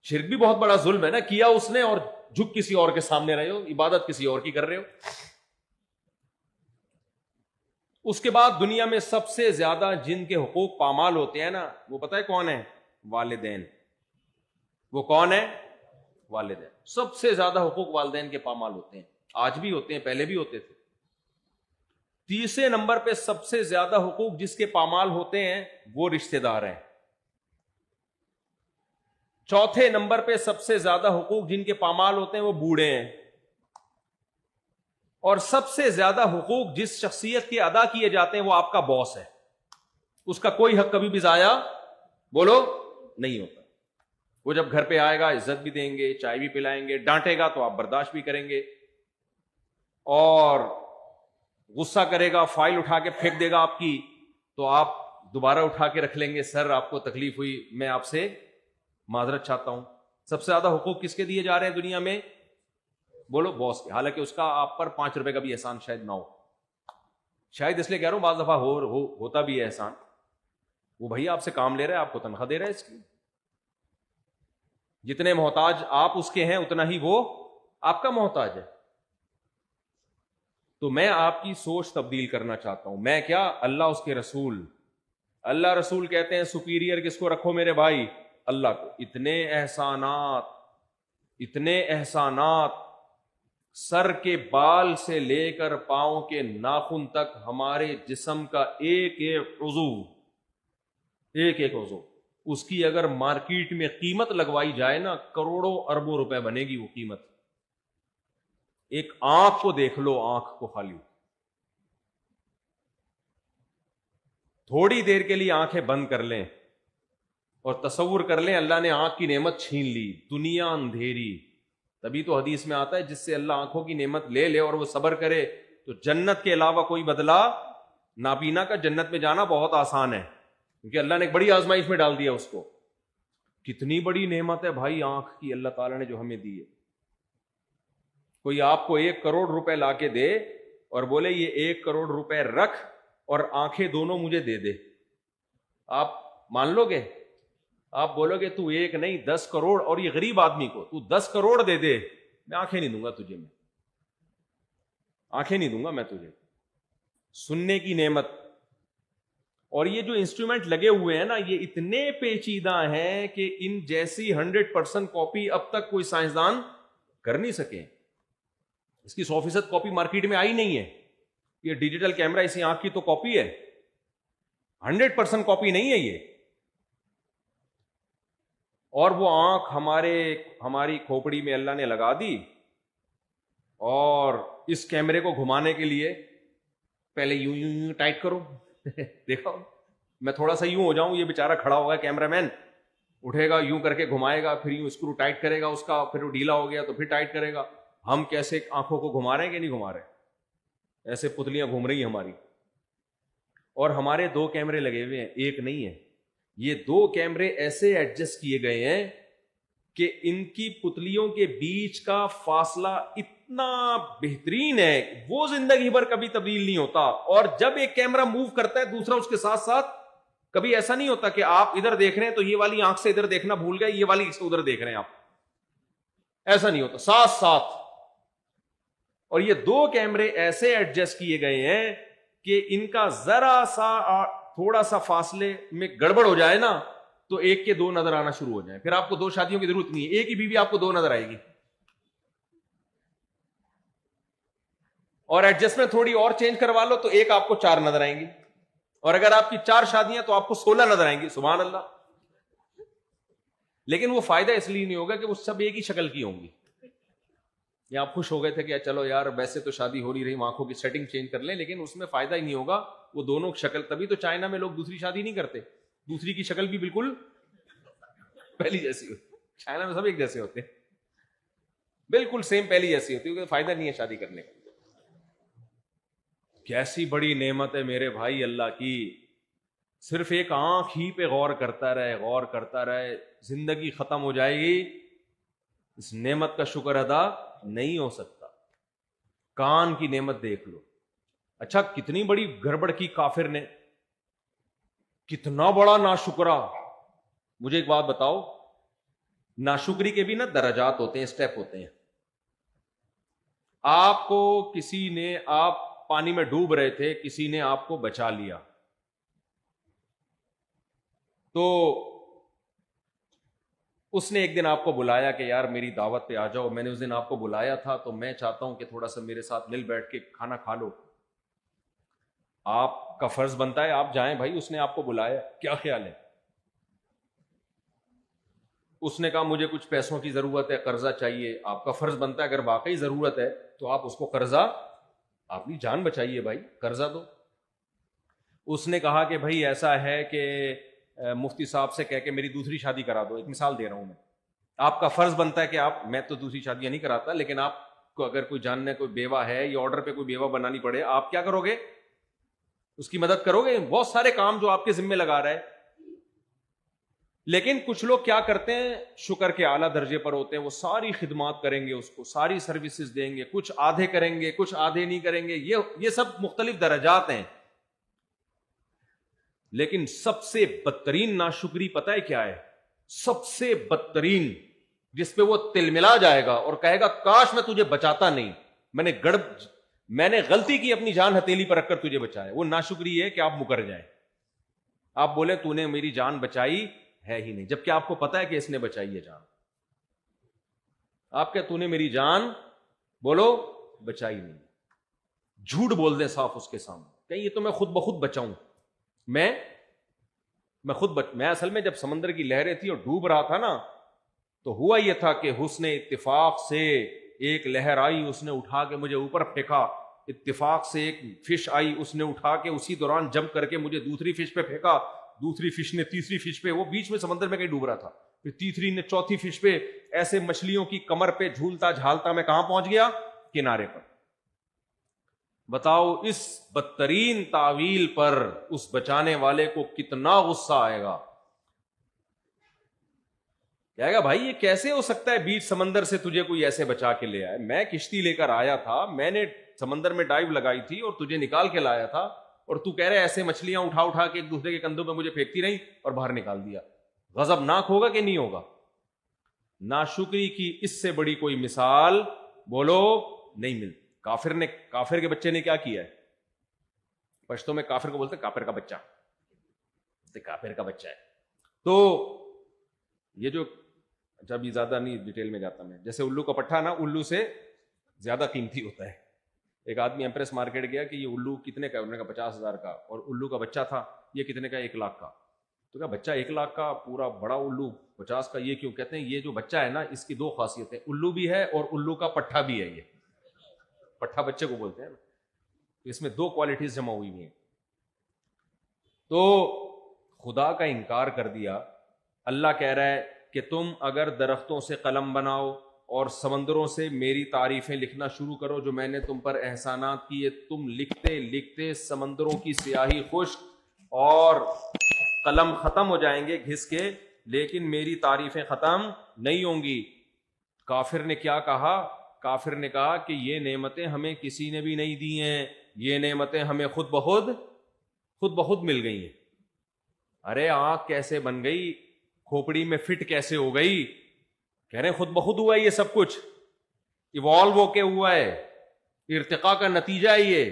شرک بھی بہت بڑا ظلم ہے نا، کیا اس نے اور جھک کسی اور کے سامنے رہے ہو، عبادت کسی اور کی کر رہے ہو۔ اس کے بعد دنیا میں سب سے زیادہ جن کے حقوق پامال ہوتے ہیں نا، وہ پتہ ہے کون ہے؟ والدین۔ وہ کون ہے؟ والدین۔ سب سے زیادہ حقوق والدین کے پامال ہوتے ہیں، آج بھی ہوتے ہیں، پہلے بھی ہوتے تھے۔ تیسرے نمبر پہ سب سے زیادہ حقوق جس کے پامال ہوتے ہیں وہ رشتہ دار ہیں۔ چوتھے نمبر پہ سب سے زیادہ حقوق جن کے پامال ہوتے ہیں وہ بوڑھے ہیں۔ اور سب سے زیادہ حقوق جس شخصیت کے ادا کیے جاتے ہیں وہ آپ کا باس ہے، اس کا کوئی حق کبھی بھی ضائع بولو نہیں ہوتا۔ وہ جب گھر پہ آئے گا عزت بھی دیں گے، چائے بھی پلائیں گے، ڈانٹے گا تو آپ برداشت بھی کریں گے، اور غصہ کرے گا فائل اٹھا کے پھینک دے گا آپ کی تو آپ دوبارہ اٹھا کے رکھ لیں گے، سر آپ کو تکلیف ہوئی، میں آپ سے معذرت چاہتا ہوں۔ سب سے زیادہ حقوق کس کے دیے جا رہے ہیں دنیا میں؟ بولو باس کے، حالانکہ اس کا آپ پر 5 روپے کا بھی احسان شاید نہ ہو، شاید اس لیے کہہ رہا ہوں بعض دفعہ ہوتا بھی ہے احسان، وہ بھائی آپ سے کام لے رہا ہے، آپ کو تنخواہ دے رہا ہے، اس کی جتنے محتاج آپ اس کے ہیں اتنا ہی وہ آپ کا محتاج ہے۔ تو میں آپ کی سوچ تبدیل کرنا چاہتا ہوں، میں کیا، اللہ اس کے رسول، اللہ رسول کہتے ہیں سپیریئر کس کو رکھو میرے بھائی؟ اللہ کو۔ اتنے احسانات سر کے بال سے لے کر پاؤں کے ناخن تک، ہمارے جسم کا ایک ایک عضو اس کی اگر مارکیٹ میں قیمت لگوائی جائے نا، کروڑوں اربوں روپے بنے گی وہ قیمت۔ ایک آنکھ کو دیکھ لو، آنکھ کو خالی تھوڑی دیر کے لیے آنکھیں بند کر لیں اور تصور کر لیں اللہ نے آنکھ کی نعمت چھین لی، دنیا اندھیری۔ تبھی تو حدیث میں آتا ہے جس سے اللہ آنکھوں کی نعمت لے لے اور وہ صبر کرے تو جنت کے علاوہ کوئی بدلہ نابینا کا جنت میں جانا بہت آسان ہے، کیونکہ اللہ نے ایک بڑی آزمائش میں ڈال دیا اس کو۔ کتنی بڑی نعمت ہے بھائی آنکھ کی اللہ تعالیٰ نے جو ہمیں دی ہے۔ کوئی آپ کو 1 کروڑ روپے لا کے دے اور بولے یہ 1 کروڑ روپے رکھ اور آنکھیں دونوں مجھے دے دے، آپ مان لو گے؟ آپ بولو گے تو 1 نہیں 10 کروڑ، اور یہ غریب آدمی کو تو 10 کروڑ دے دے، میں آنکھیں نہیں دوں گا تجھے، میں آنکھیں نہیں دوں گا میں تجھے۔ سننے کی نعمت، اور یہ جو انسٹرومنٹ لگے ہوئے ہیں نا یہ اتنے پیچیدہ ہیں کہ ان جیسی 100% کاپی اب تک کوئی سائنسدان کر نہیں سکے. اس کی 100% کاپی مارکیٹ میں آئی نہیں ہے. یہ ڈیجیٹل کیمرہ اسی آنکھ کی تو کاپی ہے, 100% کاپی نہیں ہے یہ. اور وہ آنکھ ہماری کھوپڑی میں اللہ نے لگا دی, اور اس کیمرے کو گھمانے کے لیے پہلے یوں یوں یوں ٹائٹ کرو. دیکھو میں تھوڑا سا یوں ہو جاؤں, یہ بیچارہ کھڑا ہوگا کیمرہ مین, اٹھے گا یوں کر کے گھمائے گا, پھر یوں اسکرو ٹائٹ کرے گا اس کا, پھر وہ ڈھیلا ہو گیا تو پھر ٹائٹ کرے گا. ہم کیسے آنکھوں کو گھما رہے ہیں کہ نہیں گھما رہے, ایسے پتلیاں گھوم رہی ہیں ہماری. اور ہمارے 2 کیمرے لگے ہوئے ہیں, ایک نہیں ہے. یہ 2 کیمرے ایسے ایڈجسٹ کیے گئے ہیں کہ ان کی پتلیوں کے بیچ کا فاصلہ اتنا بہترین ہے, وہ زندگی بھر کبھی تبدیل نہیں ہوتا. اور جب ایک کیمرہ موو کرتا ہے دوسرا اس کے ساتھ ساتھ, کبھی ایسا نہیں ہوتا کہ آپ ادھر دیکھ رہے ہیں تو یہ والی آنکھ سے ادھر دیکھنا بھول گئے, یہ والی سے ادھر دیکھ رہے ہیں آپ, ایسا نہیں ہوتا, ساتھ ساتھ. اور یہ 2 کیمرے ایسے ایڈجسٹ کیے گئے ہیں کہ ان کا ذرا سا تھوڑا سا فاصلے میں گڑبڑ ہو جائے نا تو ایک کے 2 نظر آنا شروع ہو جائیں. پھر آپ کو 2 شادیوں کی ضرورت نہیں ہے, ایک ہی بیوی آپ کو 2 نظر آئے گی. اور ایڈجسٹمنٹ تھوڑی اور چینج کروا لو تو ایک آپ کو 4 نظر آئیں گی, اور اگر آپ کی 4 شادیاں تو آپ کو 16 نظر آئیں گی. سبحان اللہ. لیکن وہ فائدہ اس لیے نہیں ہوگا کہ وہ سب ایک ہی شکل کی ہوں گی. یا آپ خوش ہو گئے تھے کہ چلو یار ویسے تو شادی ہو نہیں رہی, آنکھوں کی سیٹنگ چینج کر لیں, لیکن اس میں فائدہ ہی نہیں ہوگا. وہ دونوں شکل, تبھی تو چائنا میں لوگ دوسری شادی نہیں کرتے, دوسری کی شکل بھی بالکل پہلی جیسی ہوتی. چائنا میں سب ایک جیسے ہوتے ہیں, بالکل سیم پہلی جیسی ہوتی ہے, کیونکہ فائدہ نہیں ہے شادی کرنے کا. کیسی بڑی نعمت ہے میرے بھائی اللہ کی. صرف ایک آنکھ ہی پہ غور کرتا رہے, زندگی ختم ہو جائے گی, اس نعمت کا شکر ادا نہیں ہو سکتا. کان کی نعمت دیکھ لو. اچھا کتنی بڑی گڑبڑ کی کافر نے, کتنا بڑا ناشکرا. مجھے ایک بات بتاؤ, ناشکری کے بھی نا درجات ہوتے ہیں, اسٹیپ ہوتے ہیں. آپ کو کسی نے, آپ پانی میں ڈوب رہے تھے, کسی نے آپ کو بچا لیا, تو اس نے ایک دن آپ کو بلایا کہ یار میری دعوت پہ آ جاؤ, میں نے اس دن آپ کو بلایا تھا تو میں چاہتا ہوں کہ تھوڑا سا میرے ساتھ مل بیٹھ کے کھانا کھا لو. آپ کا فرض بنتا ہے آپ جائیں بھائی, اس نے آپ کو بلایا, کیا خیال ہے؟ اس نے کہا مجھے کچھ پیسوں کی ضرورت ہے, قرضہ چاہیے. آپ کا فرض بنتا ہے اگر واقعی ضرورت ہے تو آپ اس کو قرضہ, اپنی جان بچائیے بھائی, قرضہ دو. اس نے کہا کہ بھائی ایسا ہے کہ مفتی صاحب سے کہہ کے میری دوسری شادی کرا دو. ایک مثال دے رہا ہوں میں. آپ کا فرض بنتا ہے کہ آپ, میں تو دوسری شادیاں نہیں کراتا, لیکن آپ کو اگر کوئی جاننے کوئی بیوہ ہے یا آرڈر پہ کوئی بیوہ بنانی پڑے, آپ کیا کرو گے؟ اس کی مدد کرو گے. بہت سارے کام جو آپ کے ذمہ لگا رہا ہے. لیکن کچھ لوگ کیا کرتے ہیں, شکر کے اعلیٰ درجے پر ہوتے ہیں, وہ ساری خدمات کریں گے, اس کو ساری سروسز دیں گے, کچھ آدھے کریں گے, کچھ آدھے نہیں کریں گے. یہ سب مختلف درجات ہیں. لیکن سب سے بدترین ناشکری پتہ ہے کیا ہے؟ سب سے بدترین, جس پہ وہ تلملا جائے گا اور کہے گا کاش میں تجھے بچاتا نہیں, میں نے غلطی کی اپنی جان ہتھیلی پر رکھ کر تجھے بچایا. وہ ناشکری ہے کہ آپ مکر جائیں, آپ بولے تو نے میری جان بچائی ہے ہی نہیں, جبکہ آپ کو پتا ہے کہ اس نے بچائی ہے جان. آپ کہ تو نے میری جان, بولو بچائی نہیں. جھوٹ بول دیں صاف اس کے سامنے کہ یہ تو میں خود بخود بچاؤں. میں اصل میں جب سمندر کی لہریں تھی اور ڈوب رہا تھا نا, تو ہوا یہ تھا کہ حسن اتفاق سے ایک لہر آئی, اس نے اٹھا کے مجھے اوپر پھینکا. اتفاق سے ایک فش آئی, اس نے اٹھا کے اسی دوران جمپ کر کے مجھے دوسری فش پہ پھینکا. دوسری فش نے تیسری فش پہ, وہ بیچ میں سمندر میں کہیں ڈوب رہا تھا, پھر تیسری نے چوتھی فش پہ. ایسے مچھلیوں کی کمر پہ جھولتا جھالتا میں کہاں پہنچ گیا؟ کنارے پر. بتاؤ اس بدترین تعویل پر اس بچانے والے کو کتنا غصہ آئے گا. کہے گا بھائی یہ کیسے ہو سکتا ہے, بیچ سمندر سے تجھے کوئی ایسے بچا کے لے آئے, میں کشتی لے کر آیا تھا, میں نے سمندر میں ڈائیو لگائی تھی اور تجھے نکال کے لایا تھا, اور تو کہہ رہے ایسے مچھلیاں اٹھا اٹھا کے ایک دوسرے کے کندھوں پہ مجھے پھینکتی رہی اور باہر نکال دیا. غضب ناک ہوگا کہ نہیں ہوگا؟ ناشکری کی اس سے بڑی کوئی مثال بولو نہیں ملتی. کافر کے بچے نے کیا کیا ہے؟ پشتوں میں کافر کو بولتے کافر کا بچہ. کافر کا بچہ ہے. تو یہ جو جب یہ زیادہ نہیں ڈیٹیل میں جاتا میں, جیسے الو کا پٹھا نا الو سے زیادہ قیمتی ہوتا ہے. ایک آدمی ایمپریس مارکیٹ گیا کہ یہ الو کتنے کا, انہوں نے کہا 50,000 کا, اور الو کا بچہ تھا یہ کتنے کا, 1 لاکھ کا. تو کہا بچہ 1 لاکھ کا, پورا بڑا الو 50 کا, یہ کیوں؟ کہتے ہیں یہ جو بچہ ہے نا اس کی 2 خاصیتیں, الو بھی ہے اور الو کا پٹھا بھی ہے. یہ پٹھا بچے کو بولتے ہیں نا, اس میں 2 کوالٹیز جمع ہوئی ہوئی ہیں. تو خدا کا انکار کر دیا. اللہ کہہ رہا ہے کہ تم اگر درختوں سے قلم بناؤ اور سمندروں سے میری تعریفیں لکھنا شروع کرو جو میں نے تم پر احسانات کیے, تم لکھتے لکھتے سمندروں کی سیاہی خشک اور قلم ختم ہو جائیں گے گھس کے, لیکن میری تعریفیں ختم نہیں ہوں گی. کافر نے کیا کہا؟ کافر نے کہا کہ یہ نعمتیں ہمیں کسی نے بھی نہیں دی ہیں, یہ نعمتیں ہمیں خود بخود مل گئی ہیں. ارے آنکھ کیسے بن گئی, کھوپڑی میں فٹ کیسے ہو گئی؟ کہہ رہے ہیں خود بخود ہوا ہے یہ سب کچھ, ایوالو ہو کے ہوا ہے, ارتقاء کا نتیجہ ہے یہ.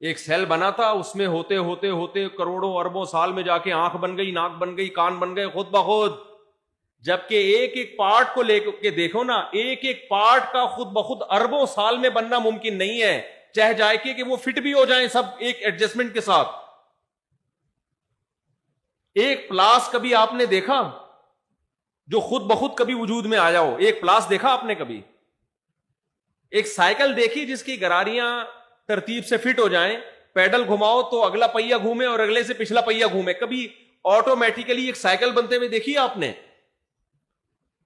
ایک سیل بنا تھا, اس میں ہوتے ہوتے ہوتے کروڑوں اربوں سال میں جا کے آنکھ بن گئی, ناک بن گئی, کان بن گئے خود بخود. جبکہ ایک ایک پارٹ کو لے کے دیکھو نا, ایک ایک پارٹ کا خود بخود اربوں سال میں بننا ممکن نہیں ہے, چاہے جائے کہ وہ فٹ بھی ہو جائیں سب ایک ایڈجسٹمنٹ کے ساتھ. ایک پلاس کبھی آپ نے دیکھا جو خود بخود کبھی وجود میں آیا ہو؟ ایک پلاس دیکھا آپ نے کبھی؟ ایک سائیکل دیکھی جس کی گراریاں ترتیب سے فٹ ہو جائیں, پیڈل گھماؤ تو اگلا پہیہ گھومے اور اگلے سے پچھلا پہیہ گھومے؟ کبھی آٹومیٹیکلی ایک سائیکل بنتے ہوئے دیکھی آپ نے؟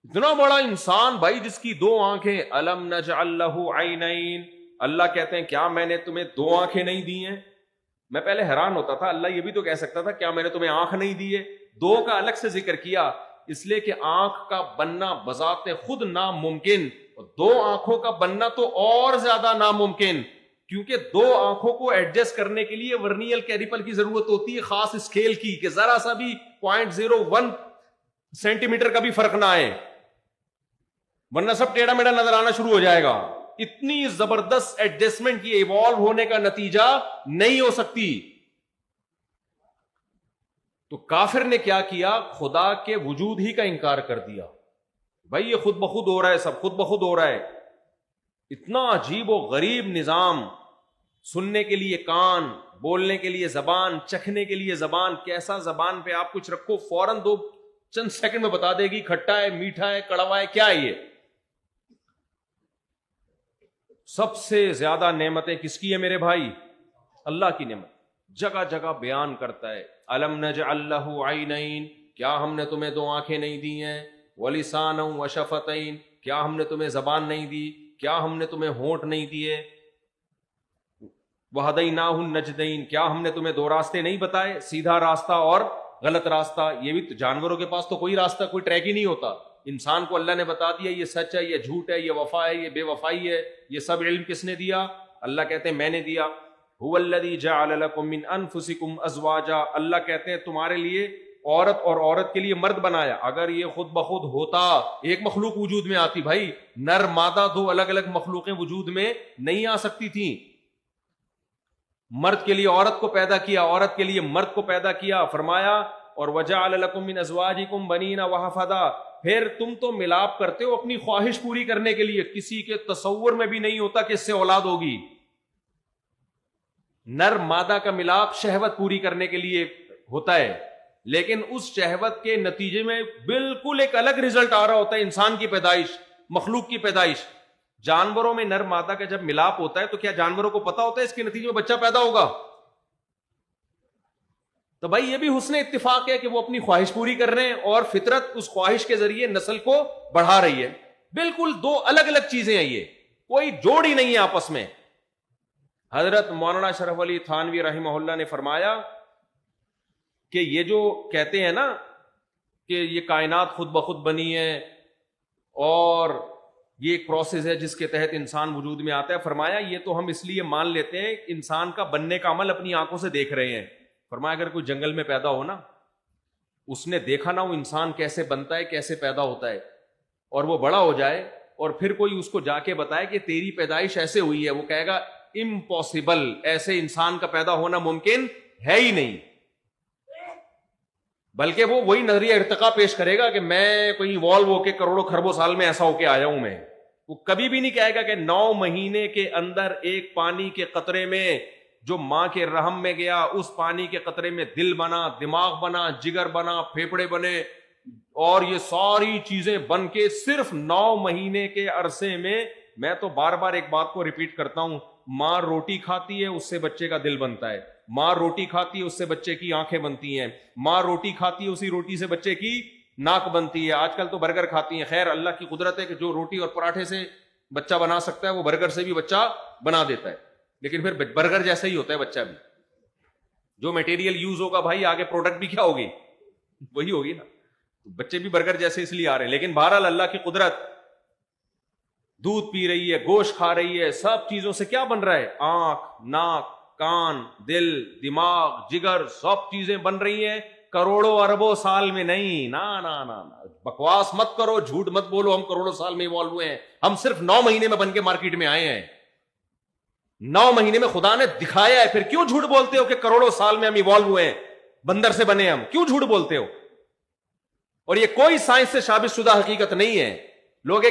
اتنا بڑا انسان بھائی جس کی 2 آنکھیں, الم نجعل لہ عینین. اللہ کہتے ہیں کیا میں نے تمہیں 2 آنکھیں نہیں دی ہیں؟ میں پہلے حیران ہوتا تھا, اللہ یہ بھی تو کہہ سکتا تھا کیا میں نے تمہیں آنکھ نہیں دی ہے. 2 کا الگ سے ذکر کیا اس لیے کہ آنکھ کا بننا بذات خود ناممکن, اور 2 آنکھوں کا بننا تو اور زیادہ ناممکن, کیونکہ 2 آنکھوں کو ایڈجسٹ کرنے کے لیے ورنیل کیلیپر کی ضرورت ہوتی ہے, خاص اسکیل کی, کہ ذرا سا بھی 0.01 سینٹی میٹر کا بھی فرق نہ آئے, ورنہ سب ٹیڑھا میڑھا نظر آنا شروع ہو جائے گا. اتنی زبردست ایڈجسٹمنٹ کی ایوالو ہونے کا نتیجہ نہیں ہو سکتی. تو کافر نے کیا کیا؟ خدا کے وجود ہی کا انکار کر دیا. بھائی یہ خود بخود ہو رہا ہے, سب خود بخود ہو رہا ہے. اتنا عجیب و غریب نظام, سننے کے لیے کان, بولنے کے لیے زبان, چکھنے کے لیے زبان. کیسا زبان پہ آپ کچھ رکھو فوراً 2 چند سیکنڈ میں بتا دے گی کھٹا ہے, میٹھا ہے, کڑوا ہے, کیا ہے یہ. سب سے زیادہ نعمتیں کس کی ہیں میرے بھائی؟ اللہ کی نعمت. جگہ جگہ بیان کرتا ہے, الم نجعل لہ عینین, کیا ہم نے تمہیں 2 آنکھیں نہیں دی ہیں؟ ولسانا وشفتین, کیا ہم نے تمہیں زبان نہیں دی؟ کیا ہم نے تمہیں ہونٹ نہیں دیے؟ وہدیناہ النجدین, کیا ہم نے تمہیں 2 راستے نہیں بتائے, سیدھا راستہ اور غلط راستہ. یہ بھی تو جانوروں کے پاس تو کوئی راستہ, کوئی ٹریک ہی نہیں ہوتا. انسان کو اللہ نے بتا دیا یہ سچ ہے, یہ جھوٹ ہے, یہ وفا ہے, یہ بے وفائی ہے. یہ سب علم کس نے دیا؟ اللہ کہتے ہیں میں نے دیا. هو الذی جعل لکم من انفسکم ازواجا, اللہ کہتے ہیں تمہارے لیے عورت اور عورت کے لیے مرد بنایا. اگر یہ خود بخود ہوتا ایک مخلوق وجود میں آتی, بھائی نر مادہ 2 الگ الگ مخلوقیں وجود میں نہیں آ سکتی تھیں. مرد کے لیے عورت کو پیدا کیا, عورت کے لیے مرد کو پیدا کیا. فرمایا اور وجعل لکم من ازواجکم بنین وحفدا, پھر تم تو ملاپ کرتے ہو اپنی خواہش پوری کرنے کے لیے. کسی کے تصور میں بھی نہیں ہوتا کہ اس سے اولاد ہوگی. نر مادہ کا ملاپ شہوت پوری کرنے کے لیے ہوتا ہے, لیکن اس شہوت کے نتیجے میں بالکل ایک الگ رزلٹ آ رہا ہوتا ہے. انسان کی پیدائش, مخلوق کی پیدائش. جانوروں میں نر مادہ کا جب ملاپ ہوتا ہے تو کیا جانوروں کو پتا ہوتا ہے اس کے نتیجے میں بچہ پیدا ہوگا؟ تو بھائی یہ بھی حسن اتفاق ہے کہ وہ اپنی خواہش پوری کر رہے ہیں اور فطرت اس خواہش کے ذریعے نسل کو بڑھا رہی ہے. بالکل 2 الگ الگ چیزیں ہیں, یہ کوئی جوڑ ہی نہیں ہے آپس میں. حضرت مولانا شرف علی تھانوی رحمہ اللہ نے فرمایا کہ یہ جو کہتے ہیں نا کہ یہ کائنات خود بخود بنی ہے اور یہ ایک پروسیس ہے جس کے تحت انسان وجود میں آتا ہے, فرمایا یہ تو ہم اس لیے مان لیتے ہیں انسان کا بننے کا عمل اپنی آنکھوں سے دیکھ رہے ہیں. فرمایا اگر کوئی جنگل میں پیدا ہو نا, اس نے دیکھا نا وہ انسان کیسے بنتا ہے, کیسے پیدا ہوتا ہے, اور وہ بڑا ہو جائے اور پھر کوئی اس کو جا کے بتائے کہ تیری پیدائش ایسے ہوئی ہے, وہ کہے گا امپاسبل, ایسے انسان کا پیدا ہونا ممکن ہے ہی نہیں. بلکہ وہ وہی نظریہ ارتقا پیش کرے گا کہ میں کوئی ایوالو ہو کے کروڑوں خربوں سال میں ایسا ہو کے آیا ہوں میں. وہ کبھی بھی نہیں کہے گا کہ 9 مہینے کے اندر ایک پانی کے قطرے میں جو ماں کے رحم میں گیا, اس پانی کے قطرے میں دل بنا, دماغ بنا, جگر بنا, پھیپھڑے بنے, اور یہ ساری چیزیں بن کے صرف 9 مہینے کے عرصے میں تو بار بار ایک بات کو ریپیٹ کرتا ہوں, ماں روٹی کھاتی ہے اس سے بچے کا دل بنتا ہے, ماں روٹی کھاتی ہے اس سے بچے کی آنکھیں بنتی ہیں, ماں روٹی کھاتی ہے اسی روٹی سے بچے کی ناک بنتی ہے. آج کل تو برگر کھاتی ہیں, خیر اللہ کی قدرت ہے کہ جو روٹی اور پراٹھے سے بچہ بنا سکتا ہے وہ برگر سے بھی بچہ بنا دیتا ہے, لیکن پھر برگر جیسا ہی ہوتا ہے بچہ بھی. جو میٹیریل یوز ہوگا بھائی آگے پروڈکٹ بھی کیا ہوگی, وہی ہوگی نا. بچے بھی برگر جیسے اس لیے آ رہے ہیں, لیکن بہرحال اللہ کی قدرت, دودھ پی رہی ہے, گوشت کھا رہی ہے, سب چیزوں سے کیا بن رہا ہے, آنکھ, ناک, کان, دل, دماغ, جگر, سب چیزیں بن رہی ہیں کروڑوں اربوں سال میں نہیں. نا بکواس مت کرو, جھوٹ مت بولو ہم کروڑوں سال میں ایوالو ہوئے ہیں. ہم صرف 9 مہینے میں بن کے مارکیٹ میں آئے ہیں. 9 مہینے میں خدا نے دکھایا ہے, پھر کیوں جھوٹ بولتے ہو کہ کروڑوں سال میں ہم ایوالو ہوئے ہیں, بندر سے بنے ہم, کیوں جھوٹ بولتے ہو؟ اور یہ کوئی سائنس سے ثابت شدہ حقیقت نہیں ہے. لوگ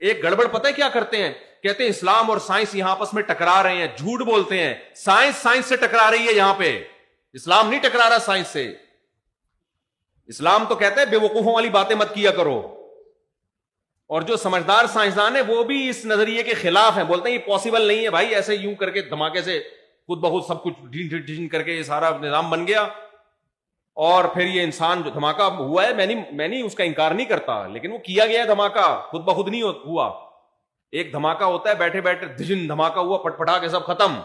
ایک گڑبڑ پتہ ہے کیا کرتے ہیں, کہتے ہیں اسلام اور سائنس یہاں آپس میں ٹکرا رہے ہیں. جھوٹ بولتے ہیں, سائنس سے ٹکرا رہی ہے یہاں پہ, اسلام نہیں ٹکرا رہا سائنس سے. اسلام تو کہتا ہے بے وقوفوں والی باتیں مت کیا کرو, اور جو سمجھدار سائنسدان ہیں وہ بھی اس نظریے کے خلاف ہیں, بولتے ہیں یہ پاسبل نہیں ہے بھائی, ایسے یوں کر کے دھماکے سے خود بخود سب کچھ ڈین کر کے یہ سارا نظام بن گیا, اور پھر یہ انسان جو دھماکہ ہوا ہے, میں نہیں اس کا انکار نہیں کرتا, لیکن وہ کیا گیا دھماکہ, خود بخود نہیں ہوا. ایک دھماکہ ہوتا ہے بیٹھے بیٹھے دھجن دھماکہ ہوا, پٹپٹا کے سب ختم.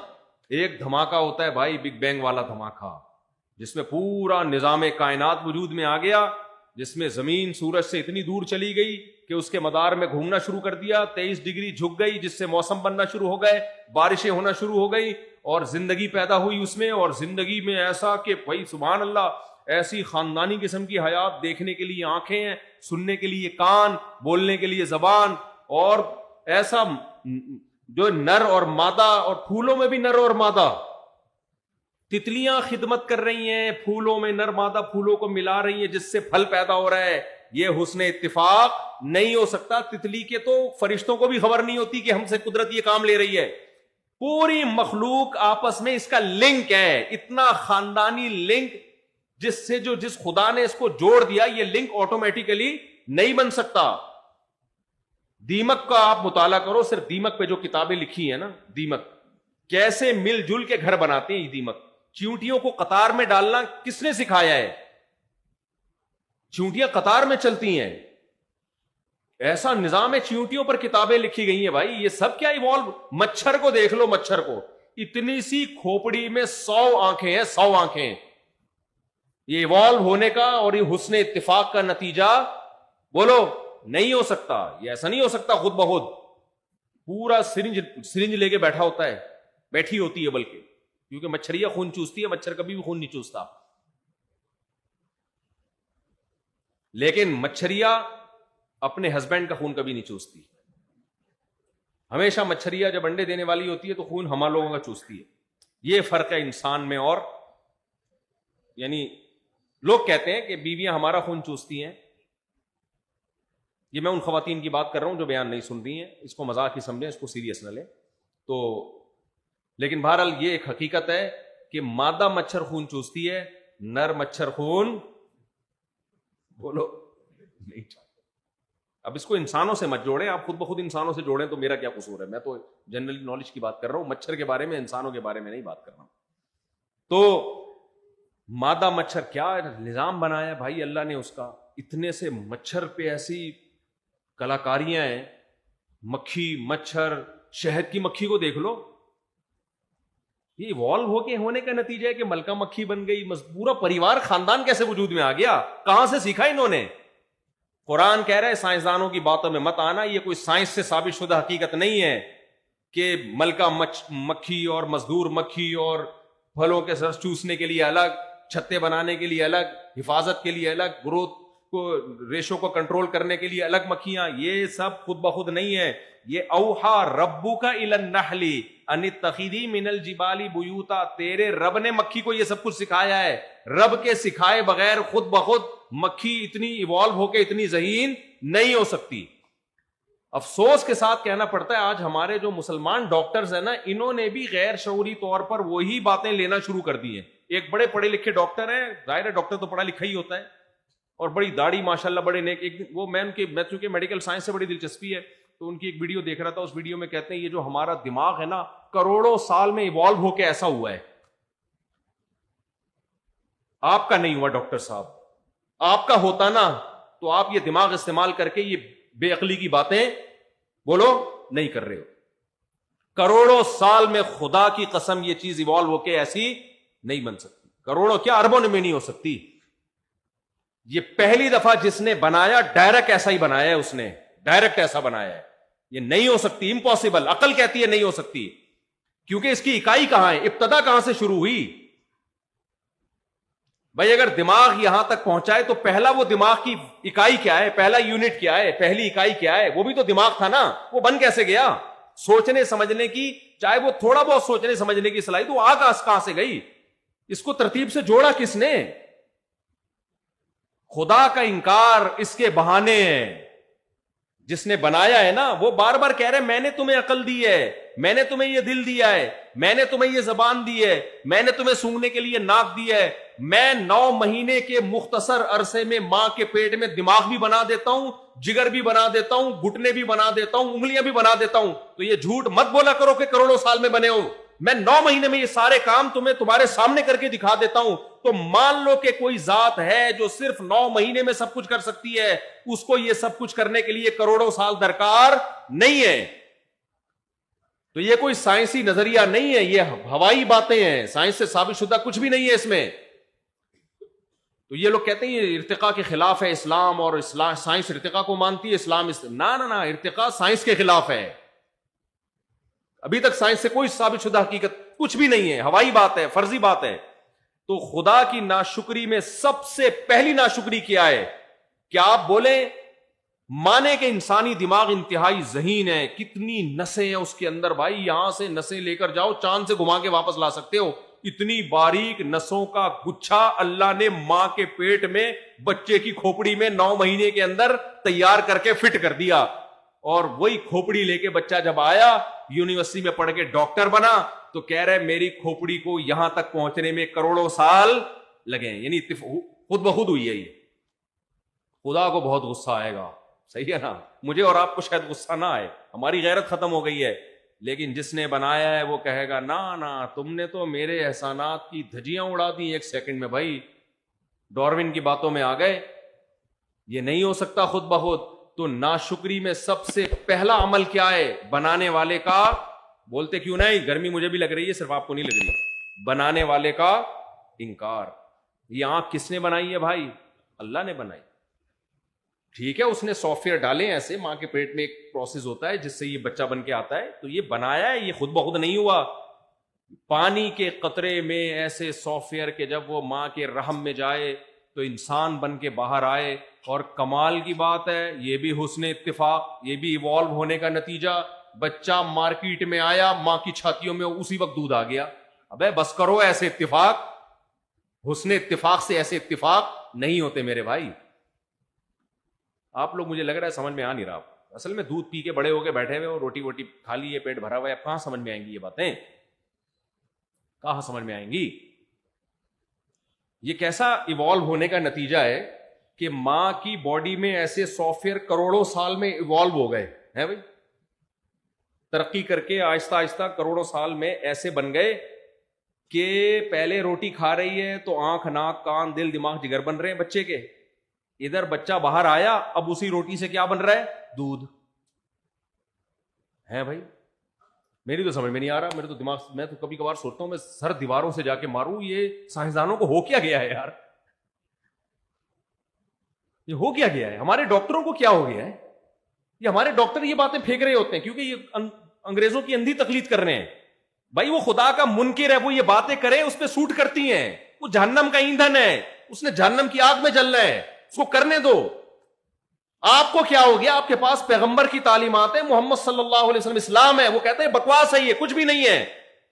ایک دھماکہ ہوتا ہے بھائی بگ بینگ والا دھماکہ, جس میں پورا نظام کائنات وجود میں آ گیا, جس میں زمین سورج سے اتنی دور چلی گئی کہ اس کے مدار میں گھومنا شروع کر دیا, 23 ڈگری جھک گئی, جس سے موسم بننا شروع ہو گئے, بارشیں ہونا شروع ہو گئی, اور زندگی پیدا ہوئی اس میں. اور زندگی میں ایسا کہ بھائی سبحان اللہ, ایسی خاندانی قسم کی حیات, دیکھنے کے لیے آنکھیں ہیں, سننے کے لیے کان, بولنے کے لیے زبان, اور ایسا جو نر اور مادہ, اور پھولوں میں بھی نر اور مادہ, تتلیاں خدمت کر رہی ہیں پھولوں میں, نر مادہ پھولوں کو ملا رہی ہیں جس سے پھل پیدا ہو رہا ہے. یہ حسن اتفاق نہیں ہو سکتا. تتلی کے تو فرشتوں کو بھی خبر نہیں ہوتی کہ ہم سے قدرت یہ کام لے رہی ہے. پوری مخلوق آپس میں اس کا لنک ہے, اتنا خاندانی لنک, جس خدا نے اس کو جوڑ دیا, یہ لنک آٹومیٹیکلی نہیں بن سکتا. دیمک کا آپ مطالعہ کرو, صرف دیمک پہ جو کتابیں لکھی ہیں نا, دیمک کیسے مل جل کے گھر بناتے ہیں. یہ دیمک, چیونٹیوں کو قطار میں ڈالنا کس نے سکھایا ہے؟ چیونٹیاں قطار میں چلتی ہیں, ایسا نظام ہے, چیونٹیوں پر کتابیں لکھی گئی ہیں بھائی. یہ سب کیا ایوالو. مچھر کو دیکھ لو, مچھر کو, اتنی سی کھوپڑی میں 100 آنکھیں ہیں, 100 آنکھیں. یہ ایوالو ہونے کا اور یہ حسن اتفاق کا نتیجہ بولو نہیں ہو سکتا. یہ ایسا نہیں ہو سکتا خود بخود. پورا سرنج لے کے بیٹھا ہوتا ہے, بیٹھی ہوتی ہے, بلکہ کیونکہ مچھریا خون چوستی ہے, مچھر کبھی بھی خون نہیں چوستا. لیکن مچھریا اپنے ہسبینڈ کا خون کبھی نہیں چوستی. ہمیشہ مچھریا جب انڈے دینے والی ہوتی ہے تو خون ہم لوگوں کا چوستی ہے. یہ فرق ہے انسان میں. اور یعنی لوگ کہتے ہیں کہ بیویاں ہمارا خون چوستی ہیں. یہ میں ان خواتین کی بات کر رہا ہوں جو بیان نہیں سن رہی ہیں, اس کو مذاق ہی سمجھیں, اس کو سیریس نہ لیں. تو لیکن بہرحال یہ ایک حقیقت ہے کہ مادہ مچھر خون چوستی ہے, نر مچھر خون بولو نہیں. اب اس کو انسانوں سے مت جوڑیں, آپ خود بخود انسانوں سے جوڑیں تو میرا کیا قصور ہے. میں تو جنرل نالج کی بات کر رہا ہوں, مچھر کے بارے میں, انسانوں کے بارے میں نہیں بات کر رہا ہوں. تو مادہ مچھر کیا نظام بنایا بھائی اللہ نے اس کا. اتنے سے مچھر پہ ایسی کلاکاریاں ہیں. مکھی, مچھر, شہد کی مکھی کو دیکھ لو. یہ ایوالو ہو کے ہونے کا نتیجہ ہے کہ ملکہ مکھی بن گئی. پورا پریوار, خاندان کیسے وجود میں آ گیا؟ کہاں سے سیکھا انہوں نے؟ قرآن کہہ رہا ہے سائنسدانوں کی باتوں میں مت آنا. یہ کوئی سائنس سے ثابت شدہ حقیقت نہیں ہے کہ ملکہ مکھی اور مزدور مکھی اور پھلوں کے رس چوسنے کے لیے الگ, چھتے بنانے کے لیے الگ, حفاظت کے لیے الگ, گروتھ کو, ریشو کو کنٹرول کرنے کے لیے الگ مکھیاں. یہ سب خود بخود نہیں ہے. یہ اوحا ربک الی النحل ان اتخذی من الجبال بیوتا، تیرے رب نے مکھی کو یہ سب کچھ سکھایا ہے. رب کے سکھائے بغیر خود بخود مکھی اتنی ایوالو ہو کے اتنی ذہین نہیں ہو سکتی. افسوس کے ساتھ کہنا پڑتا ہے آج ہمارے جو مسلمان ڈاکٹرز ہیں نا، انہوں نے بھی غیر شعوری طور پر وہی باتیں لینا شروع کر دی ہیں. ایک بڑے پڑھے لکھے ڈاکٹر ہیں، ظاہر ہے ڈاکٹر تو پڑھا لکھا ہی ہوتا ہے، اور بڑی داڑھی ماشاءاللہ بڑے نیک. ایک وہ میں چونکہ میڈیکل سائنس سے بڑی دلچسپی ہے تو ان کی ایک ویڈیو دیکھ رہا تھا. اس ویڈیو میں کہتے ہیں یہ جو ہمارا دماغ ہے نا، کروڑوں سال میں ایوالو ہو کے ایسا ہوا ہے. آپ کا نہیں ہوا ڈاکٹر صاحب، آپ کا ہوتا نا تو آپ یہ دماغ استعمال کر کے یہ بے عقلی کی باتیں بولو نہیں کر رہے ہو. کروڑوں سال میں خدا کی قسم یہ چیز ایوالو ہو کے ایسی نہیں بن سکتی. کروڑوں کیا اربوں میں نہیں ہو سکتی. یہ پہلی دفعہ جس نے بنایا ڈائریکٹ ایسا ہی بنایا ہے، اس نے ڈائریکٹ ایسا بنایا ہے. یہ نہیں ہو سکتی، امپاسبل. عقل کہتی ہے نہیں ہو سکتی، کیونکہ اس کی اکائی کہاں ہے، ابتدا کہاں سے شروع ہوئی. بھائی اگر دماغ یہاں تک پہنچائے تو پہلا وہ دماغ کی اکائی کیا ہے، پہلا یونٹ کیا ہے، پہلی اکائی کیا ہے؟ وہ بھی تو دماغ تھا نا. وہ بن کیسے گیا؟ سوچنے سمجھنے کی، چاہے وہ تھوڑا بہت سوچنے سمجھنے کی صلاحیت، تو آغاز کہاں سے گئی؟ اس کو ترتیب سے جوڑا کس نے؟ خدا کا انکار اس کے بہانے ہیں. جس نے بنایا ہے نا وہ بار بار کہہ رہے میں نے تمہیں عقل دی ہے، میں نے تمہیں یہ دل دیا ہے، میں نے تمہیں یہ زبان دی ہے، میں نے تمہیں سونگنے کے لیے ناک دی ہے. میں 9 مہینے کے مختصر عرصے میں ماں کے پیٹ میں دماغ بھی بنا دیتا ہوں، جگر بھی بنا دیتا ہوں، گھٹنے بھی بنا دیتا ہوں، انگلیاں بھی بنا دیتا ہوں. تو یہ جھوٹ مت بولا کرو کہ کروڑوں سال میں بنے ہو. میں 9 مہینے میں یہ سارے کام تمہارے سامنے کر کے دکھا دیتا ہوں. تو مان لو کہ کوئی ذات ہے جو صرف 9 مہینے میں سب کچھ کر سکتی ہے، اس کو یہ سب کچھ کرنے کے لیے کروڑوں سال درکار نہیں ہے. تو یہ کوئی سائنسی نظریہ نہیں ہے، یہ ہوائی باتیں ہیں، سائنس سے ثابت شدہ کچھ بھی نہیں ہے اس میں. تو یہ لوگ کہتے ہیں یہ ارتقاء کے خلاف ہے اسلام، اور اسلام سائنس ارتقاء کو مانتی ہے، اسلام نہ ارتقاء سائنس کے خلاف ہے. ابھی تک سائنس سے کوئی ثابت شدہ حقیقت کچھ بھی نہیں ہے، ہوائی بات ہے، فرضی بات ہے. تو خدا کی ناشکری میں سب سے پہلی ناشکری کیا ہے؟ کیا آپ بولیں مانے کہ انسانی دماغ انتہائی ذہین ہے، کتنی نسیں ہیں اس کے اندر بھائی، یہاں سے نسیں لے کر جاؤ چاند سے گھما کے واپس لا سکتے ہو. اتنی باریک نسوں کا گچھا اللہ نے ماں کے پیٹ میں بچے کی کھوپڑی میں 9 مہینے کے اندر تیار کر کے فٹ کر دیا. اور وہی کھوپڑی لے کے بچہ جب آیا یونیورسٹی میں پڑھ کے ڈاکٹر بنا تو کہہ رہے میری کھوپڑی کو یہاں تک پہنچنے میں کروڑوں سال لگے. یعنی خود بخود ہوئی ہے یہ. خدا کو بہت غصہ آئے گا، صحیح ہے نا. مجھے اور آپ کو شاید غصہ نہ آئے، ہماری غیرت ختم ہو گئی ہے. لیکن جس نے بنایا ہے وہ کہے گا نا تم نے تو میرے احسانات کی دھجیاں اڑا دی 1 سیکنڈ میں. بھائی ڈاروین کی باتوں میں آ گئے، یہ نہیں ہو سکتا خود بخود. تو ناشکری میں سب سے پہلا عمل کیا ہے؟ بنانے والے کا، بولتے کیوں نہیں، گرمی مجھے بھی لگ رہی ہے، صرف آپ کو نہیں لگ رہی، بنانے والے کا انکار. یہ آنکھ کس نے بنائی ہے بھائی؟ اللہ نے بنائی. ٹھیک ہے اس نے سافٹ ویئر ڈالے ایسے، ماں کے پیٹ میں ایک پروسیس ہوتا ہے جس سے یہ بچہ بن کے آتا ہے. تو یہ بنایا ہے، یہ خود بخود نہیں ہوا. پانی کے قطرے میں ایسے سافٹ ویئر کہ جب وہ ماں کے رحم میں جائے تو انسان بن کے باہر آئے. اور کمال کی بات ہے یہ بھی حسن اتفاق، یہ بھی ایوالو ہونے کا نتیجہ. بچہ مارکیٹ میں آیا، ماں کی چھاتیوں میں اسی وقت دودھ آ گیا. ابے بس کرو، ایسے اتفاق، حسن اتفاق سے ایسے اتفاق نہیں ہوتے میرے بھائی. آپ لوگ مجھے لگ رہا ہے سمجھ میں آ نہیں رہا. اصل میں دودھ پی کے بڑے ہو کے بیٹھے ہوئے ہو، روٹی ووٹی کھا لی ہے، پیٹ بھرا ہوا ہے، اب کہاں سمجھ میں آئیں گی یہ باتیں؟ کہاں سمجھ میں آئیں گی؟ یہ کیسا ایوالو ہونے کا نتیجہ ہے کہ ماں کی باڈی میں ایسے سافٹ ویئر کروڑوں سال میں ایوالو ہو گئے ہیں بھائی. ترقی کر کے آہستہ آہستہ کروڑوں سال میں ایسے بن گئے کہ پہلے روٹی کھا رہی ہے تو آنکھ، ناک، کان، دل، دماغ، جگر بن رہے ہیں بچے کے. ادھر بچہ باہر آیا، اب اسی روٹی سے کیا بن رہا ہے؟ دودھ ہے بھائی. میری تو سمجھ میں نہیں آ رہا، میرے تو دماغ، میں تو کبھی کبھار سوچتا ہوں میں سر دیواروں سے جا کے ماروں، یہ سائنسدانوں کو ہو کیا گیا ہے یار؟ یہ ہو کیا گیا ہے؟ ہمارے ڈاکٹروں کو کیا ہو گیا ہے؟ یہ ہمارے ڈاکٹر یہ باتیں پھینک رہے ہوتے ہیں کیونکہ یہ انگریزوں کی اندھی تقلید کر رہے ہیں. بھائی وہ خدا کا منکر ہے، وہ یہ باتیں کرے اس پہ سوٹ کرتی ہیں. وہ جہنم کا ایندھن ہے، اس نے جہنم کی آگ میں جلنا ہے، اس کو کرنے دو. آپ کو کیا ہو گیا؟ آپ کے پاس پیغمبر کی تعلیمات ہیں، محمد صلی اللہ علیہ وسلم اسلام ہے، وہ کہتے ہیں بکواس ہے، یہ کچھ بھی نہیں ہے.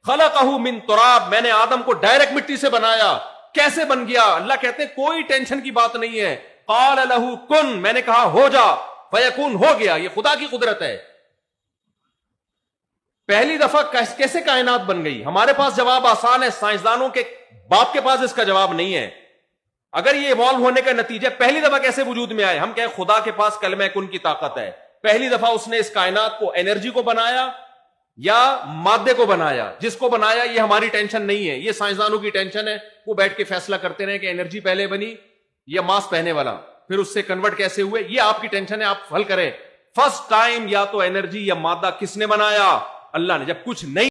خلقہ من تراب، میں نے آدم کو ڈائریکٹ مٹی سے بنایا. کیسے بن گیا؟ اللہ کہتے ہیں کوئی ٹینشن کی بات نہیں ہے. قال له کن، میں نے کہا ہو جا، فیکون، ہو گیا. یہ خدا کی قدرت ہے. پہلی دفعہ کیسے کائنات بن گئی؟ ہمارے پاس جواب آسان ہے، سائنسدانوں کے باپ کے پاس اس کا جواب نہیں ہے. اگر یہ ایوالو ہونے کا نتیجہ پہلی دفعہ کیسے وجود میں آئے؟ ہم کہیں خدا کے پاس کلمہ کن کی طاقت ہے. پہلی دفعہ اس نے اس کائنات کو انرجی کو بنایا یا مادے کو بنایا؟ جس کو بنایا یہ ہماری ٹینشن نہیں ہے، یہ سائنسدانوں کی ٹینشن ہے. وہ بیٹھ کے فیصلہ کرتے رہے کہ انرجی پہلے بنی یا ماس پہنے والا، پھر اس سے کنورٹ کیسے ہوئے. یہ آپ کی ٹینشن ہے، آپ حل کریں. فرسٹ ٹائم یا تو انرجی یا مادہ کس نے بنایا؟ اللہ نے. جب کچھ نہیں